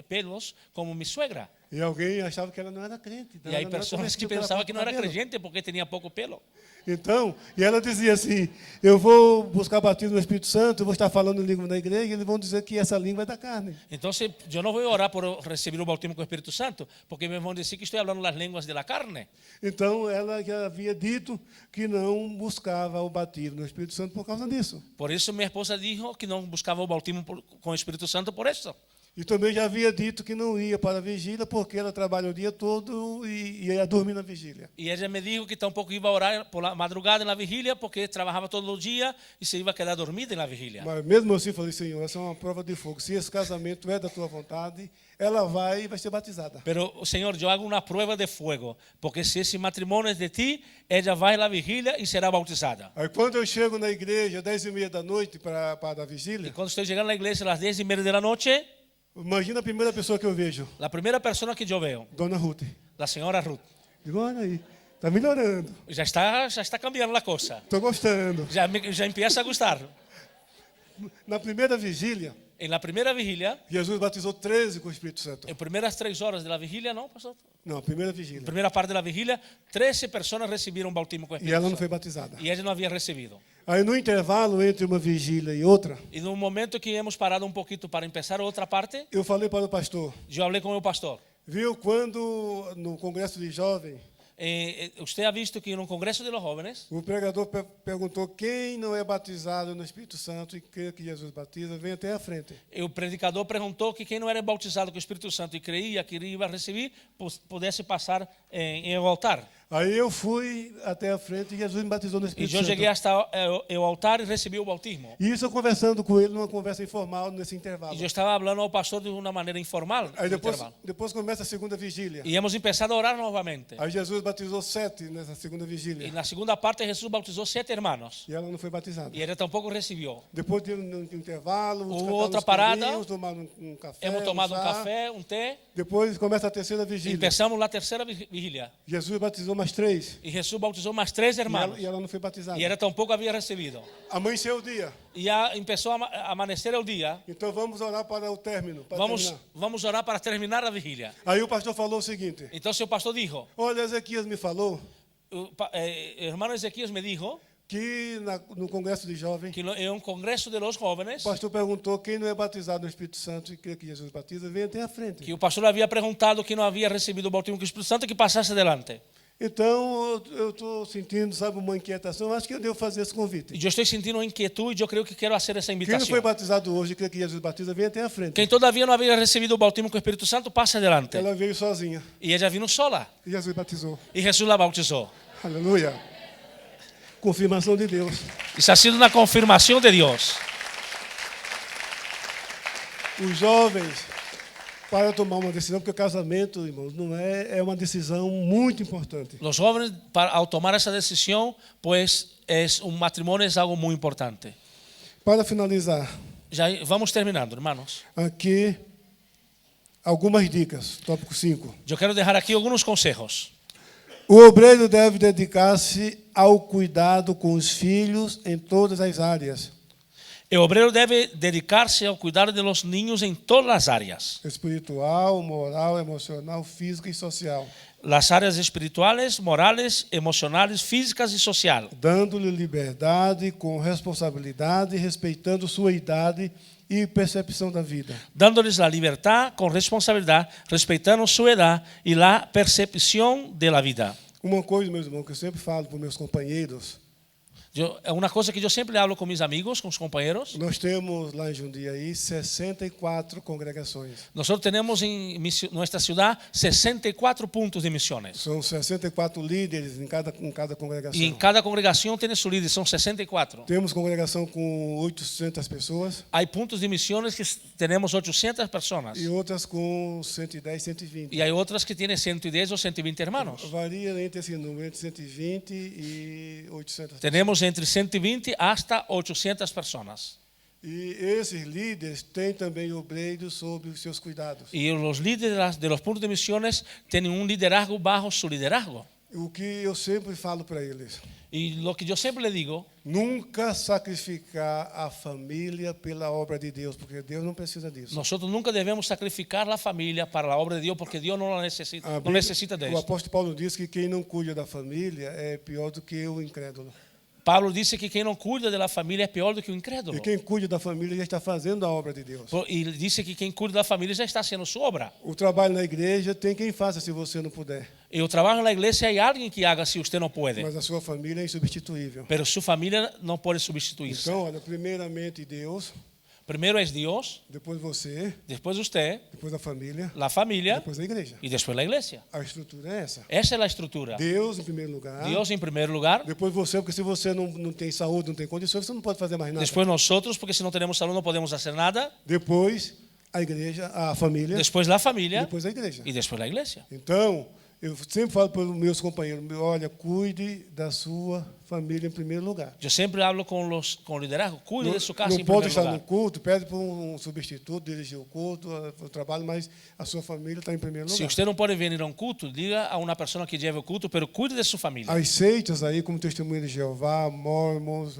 pelos, como mi suegra. E alguém achava que ela não era crente. Então Y hay ela não era personas que convertida pela pensaban falta que de no era cabelo. creyente porque tenía poco pelo. Então, e ela dizia assim, eu vou buscar batismo no Espírito Santo, eu vou estar falando em língua na igreja, e eles vão dizer que essa língua é da carne. Entonces, yo no voy a orar por recibir el bautismo con el Espíritu Santo, porque me van a decir que estoy hablando las lenguas de la carne. Então, ela já havia dito que não buscava o batismo no Espírito Santo por causa disso. Por eso mi esposa dijo que no buscaba el bautismo con el Espíritu Santo por eso. E também já havia dito que não ia para a vigília porque ela trabalha o dia todo e ia dormir na vigília. Y ella me dijo que tampoco iba a orar por la madrugada en la vigilia porque trabajaba todos los días y se iba a quedar dormida en la vigilia. Mas mesmo assim, falei, Senhor, essa é uma prova de fogo. Se esse casamento é da tua vontade, ela vai ser batizada. Pero, Señor, yo hago una prueba de fuego, porque si ese matrimonio es de ti, ella va a la vigilia y será bautizada. Aí quando eu chego na igreja, 10:30 da noite para a Y vigília, cuando estoy llegando a la iglesia a las 10:30 de la noche, imagina a primeira pessoa que eu vejo, la primera persona que yo veo, Dona Ruth. la señora Ruth, Digo, olha aí, está melhorando, ya está cambiando la cosa. estou gostando. Ya empieza a gustar. Na primeira vigília, En la primera vigilia, Jesus batizou 13 com o Espírito Santo. en primeras 3 horas de la vigilia, ¿no, pastor? Não, primeira En vigília. primera parte de la vigilia, 13 personas recibieron bautismo con E Espíritu ela não foi Santo. batizada. Y ella no había recibido. Aí no intervalo entre uma vigília e outra, Y en un momento que hemos parado un poquito para empezar otra parte, eu falei para o pastor, yo hablé con el pastor. viu quando no congresso de jovem, Usted ha visto que en un congreso de los jóvenes, o pregador perguntou quem não é batizado no Espírito Santo e crê que Jesus batiza, vem até a frente. el predicador preguntó que quien no era bautizado con el Espíritu Santo y creía que iba a recibir, pues pudiese pasar en el altar. Aí eu fui até a frente e Jesus me batizou no Y Espírito yo Santo. llegué hasta el altar y recibí el bautismo. E isso eu conversando com ele numa conversa informal nesse intervalo. Y yo estaba hablando al pastor de una manera informal. Aí en el depois, intervalo. depois começa a segunda vigília. Y hemos empezado a orar nuevamente. Aí Jesus batizou 7 nessa segunda Y vigília. en la segunda parte Jesús bautizó 7 hermanos. E ela não foi batizada. Y ella tampoco recibió. Depois de um intervalo, Hubo cantar outra uns parada. corinhos, tomar um café. Hemos tomado un almoçar. café, un té. Depois começa a terceira Y vigília. empezamos la tercera vigilia. Jesus batizou mais 3. Y Jesús bautizó más 3 hermanos. E ela não foi batizada. Y ella tampoco había recibido. Amanheceu o dia. Y ya empezó a amanecer el día. Então vamos orar para o término. Para terminar. Vamos a orar para terminar la vigilia. Aí o pastor falou o seguinte: Entonces el pastor dijo, olha, Ezequias me falou hermano Ezequiel me dijo que no congresso de jovem, que en un congreso de los jóvenes, o pastor perguntou quem não é batizado no Espírito Santo e crê que Jesus batiza, vem até a frente. que el pastor le había preguntado que no había recibido el bautismo con el Espíritu Santo que pasase adelante. Então eu estou sentindo, sabe, uma inquietação. Acho que eu devo fazer esse convite. Y yo estoy sintiendo inquietud y yo creo que quiero hacer esa Quem não invitación. foi batizado hoje e crê que Jesus batiza, vem até a frente. Quien todavía no había recibido el bautismo con el Espíritu Santo, pase adelante. Ela veio sozinha Y ella vino sola e Jesus batizou. y Jesús la bautizó. Aleluia. Confirmação de Deus. Esa ha sido una confirmación de Dios. Os jovens, para tomar uma decisão, porque o casamento, irmãos, não é uma decisão muito importante. Los jóvenes, al tomar esa decisión, pues un matrimonio es algo muy importante. Para finalizar, Ya vamos terminando, hermanos. aqui algumas dicas. Tópico 5. Yo quiero dejar aquí algunos consejos. O obreiro deve dedicar-se ao cuidado com os filhos em todas as áreas. El obrero debe dedicarse al cuidar de los niños en todas las áreas. Espiritual, moral, emocional, física e social. Las áreas espirituales, morales, emocionales, físicas y social. Dando-lhe liberdade com responsabilidade, respeitando sua idade e percepção da vida. Dándoles la libertad con responsabilidad, respetando su edad y la percepción de la vida. Uma coisa, meus irmãos, que eu sempre falo para os meus companheiros, É uma coisa que eu sempre falo com meus amigos, com os companheiros. Nós temos lá em Jundiaí 64 congregações. Nós temos em nossa cidade 64 pontos de missões. São 64 líderes em cada congregação. E em cada congregação tem seu líder, são 64. Temos congregação com 800 pessoas. Há pontos de missões que temos 800 pessoas. E outras com 110, 120. E há outras que têm 110 ou 120 irmãos. Varia entre esse número, entre 120 e 800. Temos entre 120 hasta 800 pessoas. E esses líderes têm também obreiros sob os seus cuidados. E os líderes de los pontos de missões têm liderazgo bajo su liderazgo. O que eu sempre falo para eles: E o que eu sempre lhe digo, nunca sacrificar a família pela obra de Deus, porque Deus não precisa disso. nós nunca devemos sacrificar a família para a obra de Deus, porque Deus não necessita, não necessita O disso. apóstolo Paulo diz que quem não cuida da família é pior do que o incrédulo. Pablo disse que quem não cuida da família é pior do que o incrédulo. E quem cuida da família já está fazendo a obra de Deus. E disse que quem cuida da família já está fazendo sua obra. O trabalho na igreja tem quem faça se você não puder. E o trabalho na igreja há alguém que haga se você não pode. Mas a sua família é insubstituível. Mas sua família não pode substituir-se. Então, olha, primeiramente Deus, Primeiro é Deus, depois você, depois você, depois a família, a família depois a igreja. e depois a igreja. A estrutura é essa. Essa é a estrutura. Deus em primeiro lugar. Deus em primeiro lugar, Depois você, porque se você não tem saúde, não tem condições, você não pode fazer mais nada. depois nós outros, porque se não temos saúde não podemos fazer nada. Depois a igreja, a família, Depois a família depois a igreja. e depois a igreja. Então, eu sempre falo para os meus companheiros: olha, cuide da sua família em primeiro lugar. Eu sempre falo com o liderazgo, cuide de sua casa Não em pode primeiro estar no lugar. culto, pede para um substituto dirigir o culto, o trabalho, mas a sua família está em primeiro Se lugar. você não pode vir a um culto, diga a uma pessoa que leve o culto, mas cuide de sua família. As seitas aí, como Testemunha de Jeová, Mormons,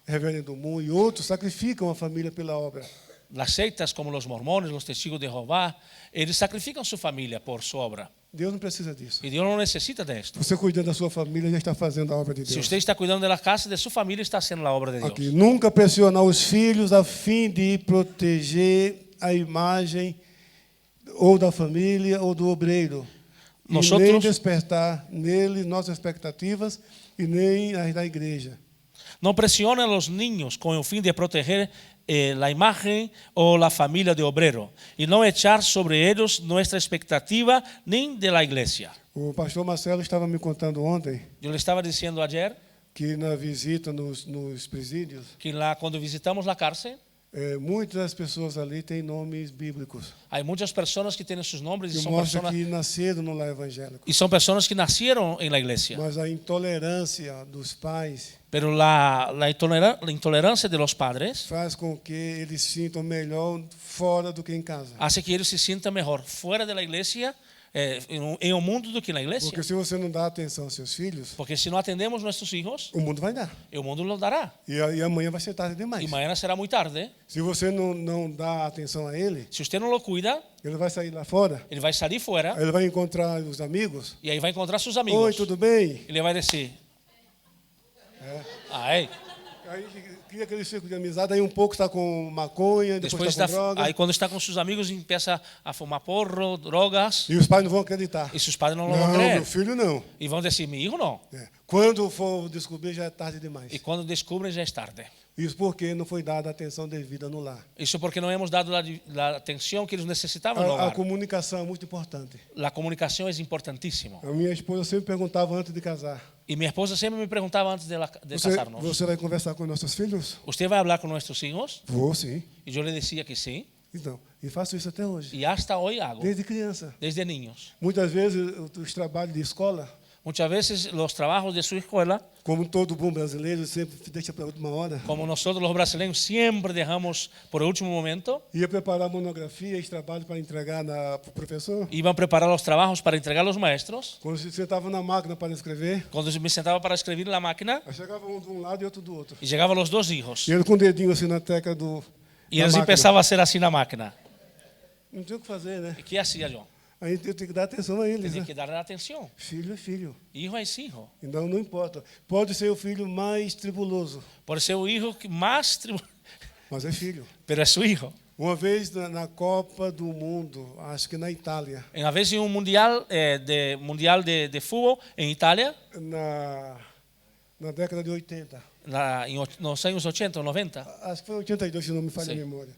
Reverendo do Mundo e outros, sacrificam a família pela obra. As seitas como os mormones, os testigos de Jeová, eles sacrificam sua família por sua obra. Deus não precisa disso. E Deus não necessita disto. Você cuidando da sua família já está fazendo a obra de Se Deus. você está cuidando da casa de sua família, está sendo a obra de Deus. Aqui, nunca pressionar os filhos a fim de proteger a imagem ou da família ou do obreiro. E nem despertar nele nossas expectativas e nem as da igreja. Não pressione os niños com o fim de proteger a imagem ou a família de obreiro e não echar sobre eles nossa expectativa nem da igreja. O pastor Marcelo estava me contando ontem Eu lhe estava dizendo ayer que na visita nos presídios, que lá quando visitamos a cárcel, muitas das pessoas ali têm nomes bíblicos. há muitas pessoas que têm seus nomes Que e são mostra pessoas que nasceram no lar evangélico. e são pessoas que nasceram em la igreja. Mas a intolerância dos pais Pero la intolerância de los padres faz com que eles sintam melhor fora do que em casa. hace que eles se sintam melhor fora da igreja, em um mundo do que na igreja. Porque se você não dá atenção aos seus filhos, Porque se não atendemos nossos filhos, o mundo vai dar. o mundo nos dará. E amanhã vai ser tarde demais. E amanhã será muito tarde. Se você não dá atenção a ele, Se você não o cuida, ele vai sair lá fora, ele vai sair fora ele vai encontrar os amigos. e aí vai encontrar seus Oi, amigos. tudo bem? Ele vai dizer: Ai, Aí cria aquele círculo de amizade, aí um pouco está com maconha, depois depois está com droga. aí quando está com seus amigos começa a fumar porro, drogas, E os pais não vão acreditar. e seus padres não Não, vão crer. meu filho não. E vão dizer: meu filho não. Quando for descobrir, já é tarde demais. E quando descobrem, já é tarde. Isso porque não foi dada a atenção devida no lar. Isso porque não hemos dado a atenção que eles necessitavam no A hogar. comunicação é muito importante. A comunicação é importantíssima. A minha esposa sempre perguntava antes de casar: E minha esposa sempre me perguntava antes de casarnos: você vai conversar com nossos filhos? ¿Usted vai falar com nossos filhos? Vou, sim. E eu lhe dizia que sim. Então, e faço isso até hoje. E hasta hoje hago, Desde criança. desde niños. Muitas vezes os trabalhos de escola, Muchas veces los trabajos de su escuela, como todo bom brasileiro, sempre deixa para a última hora. como nosotros los brasileños siempre dejamos por el último momento, Ia preparar monografia e trabalho para entregar para o professor. iban a preparar los trabajos para entregar a los maestros. Quando você sentava na máquina para escrever, Cuando me sentaba para escribir en la máquina, aí chegava um de um lado e outro do outro. y llegaban los dos hijos. E ele com o dedinho assim na tecla do. Y da ellos máquina. empezaban a hacer así na máquina. Não tinha o que fazer, né? ¿Y qué hacía yo? Aí eu tenho que dar atenção a eles, Tenía né? que darle atención. Filho é filho. Hijo es hijo. Então não importa. Pode ser o filho mais tribuloso, Por ser el hijo que más mas é filho. pero es su hijo. Uma vez na Copa do Mundo, acho que na Itália, Una vez en un mundial de fútbol en Italia, na década de 80. Nos años 80 o 90. Acho que foi 82, se não me falha a Sim. memória.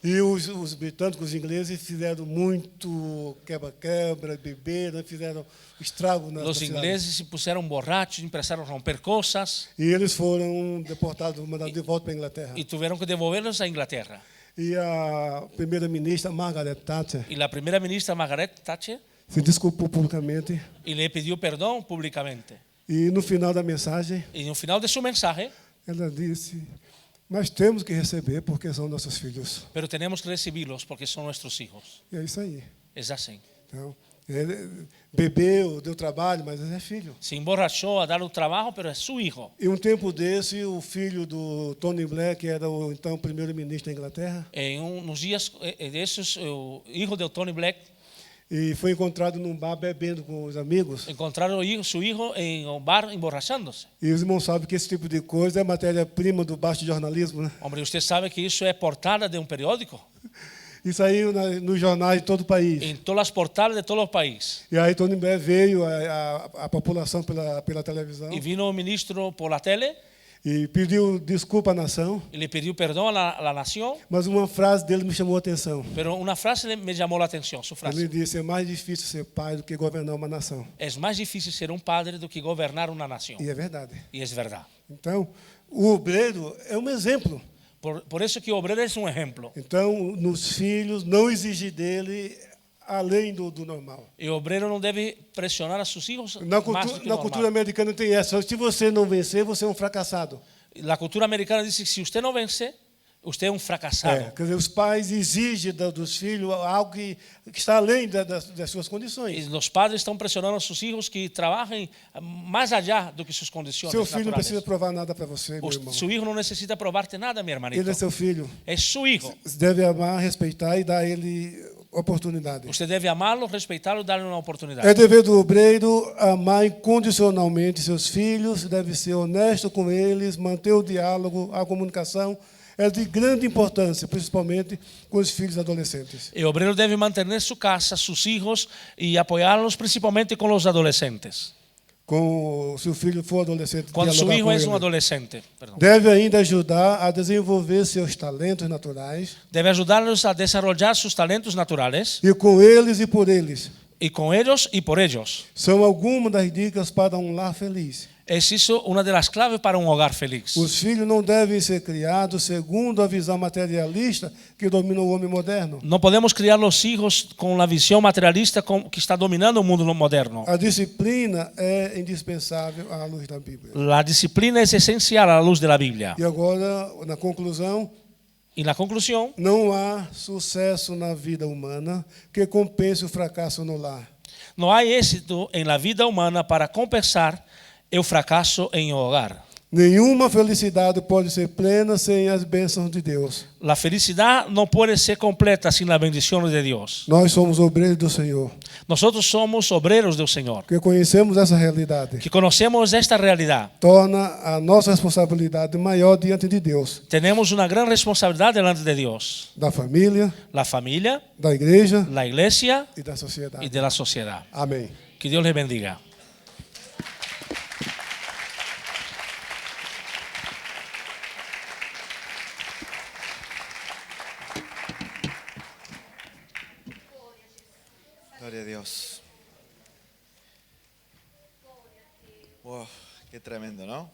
E os britânicos, os ingleses, fizeram muito quebra-quebra, beberam, fizeram estrago na Los cidade. ingleses se pusieron borrachos, empezaron a romper cosas E eles foram deportados, mandados de volta para a Inglaterra. y tuvieron que devolverlos a Inglaterra. E a primeira-ministra, Margaret Thatcher, Y la primera ministra Margaret Thatcher se desculpou publicamente. y le pidió perdón públicamente. E no final da mensagem, Y en el final de su mensaje, ela disse: nós temos que receber porque são nossos filhos. pero tenemos que recibirlos porque son nuestros hijos. E é isso aí. Es así. Então, ele bebeu, deu trabalho, mas ele é filho. Se emborrachó a dar un trabajo, pero es su hijo. E um tempo desse, o filho do Tony Blair, que era o então primeiro-ministro da Inglaterra, En unos días de esos, el hijo de Tony Black e foi encontrado num bar bebendo com os amigos. encontraron su hijo en un bar emborrachándose. E os irmãos sabem que esse tipo de coisa é matéria-prima do baixo jornalismo, né? Hombre, usted sabe que eso es portada de un periódico, E saiu nos jornais de todo o país. en todas las portadas de todos los países. E aí Tony Blair veio a população pela televisão Y vino un ministro por la tele e pediu desculpa à nação, y le pidió perdón a la nación, mas uma frase dele me chamou a atenção. pero una frase me llamó la atención, su Ele frase. disse: é mais difícil ser pai do que governar uma nação. Es más difícil ser un padre do que gobernar una nación. E é verdade. Y es verdad. Então, o obreiro é um exemplo. Por eso que obrero es un ejemplo. Então, nos filhos, não exigir dele além do normal. Y obrero no debe presionar a sus hijos Na más do que cultura normal. americana tem essa: se você não vencer, você é um fracassado. La cultura americana dice que si usted no vence, usted es un fracasado. Quer dizer, os pais exigem dos filhos algo que está além das suas Y condições. los padres están presionando a sus hijos que trabajen más allá do que sus condiciones Seu filho não naturales. precisa provar nada para você, meu irmão. Su hijo no necesita probarte nada, mi hermanito. Ele é seu filho. Es su hijo. Você deve amar, respeitar e dar a ele oportunidade. Usted debe amarlo, respetarlo y darle una oportunidad. É dever do obreiro amar incondicionalmente seus filhos, deve ser honesto com eles, manter o diálogo, a comunicação. É de grande importância, principalmente com os filhos adolescentes. El obrero debe mantener su casa, sus hijos y apoyarlos principalmente con los adolescentes. Se o filho for adolescente, Cuando su dialogar hijo com es ele. un adolescente, perdón. Deve ainda ajudar a desenvolver seus talentos naturais Debe ayudarlos a desarrollar sus talentos naturales e com eles e por eles. y con ellos y por ellos. São algumas das dicas para um lar feliz. Es eso una de las claves para un hogar feliz. Os filhos não devem ser criados segundo a visão materialista que domina o homem moderno. No podemos criar los hijos con la visión materialista que está dominando el mundo moderno. A disciplina é indispensável à luz da Bíblia. La disciplina es esencial a la luz de la Biblia. E agora, na conclusão, Y la conclusión, não há sucesso na vida humana que compense o fracasso no lar. no hay éxito en la vida humana para compensar el fracaso en el hogar. Nenhuma felicidade pode ser plena sem as bênçãos de Deus. La felicidad no puede ser completa sin la bendición de Dios. Nós somos obreiros do Senhor, Nosotros somos obreros del Señor, que conhecemos essa realidade. que conocemos esta realidad. Torna a nossa responsabilidade maior diante de Deus, Tenemos una gran responsabilidad delante de Dios. da família, La familia, da igreja la iglesia e da sociedade. y de la sociedad. Amém. Que Dios les bendiga. Gloria a Dios. Wow, qué tremendo, ¿no?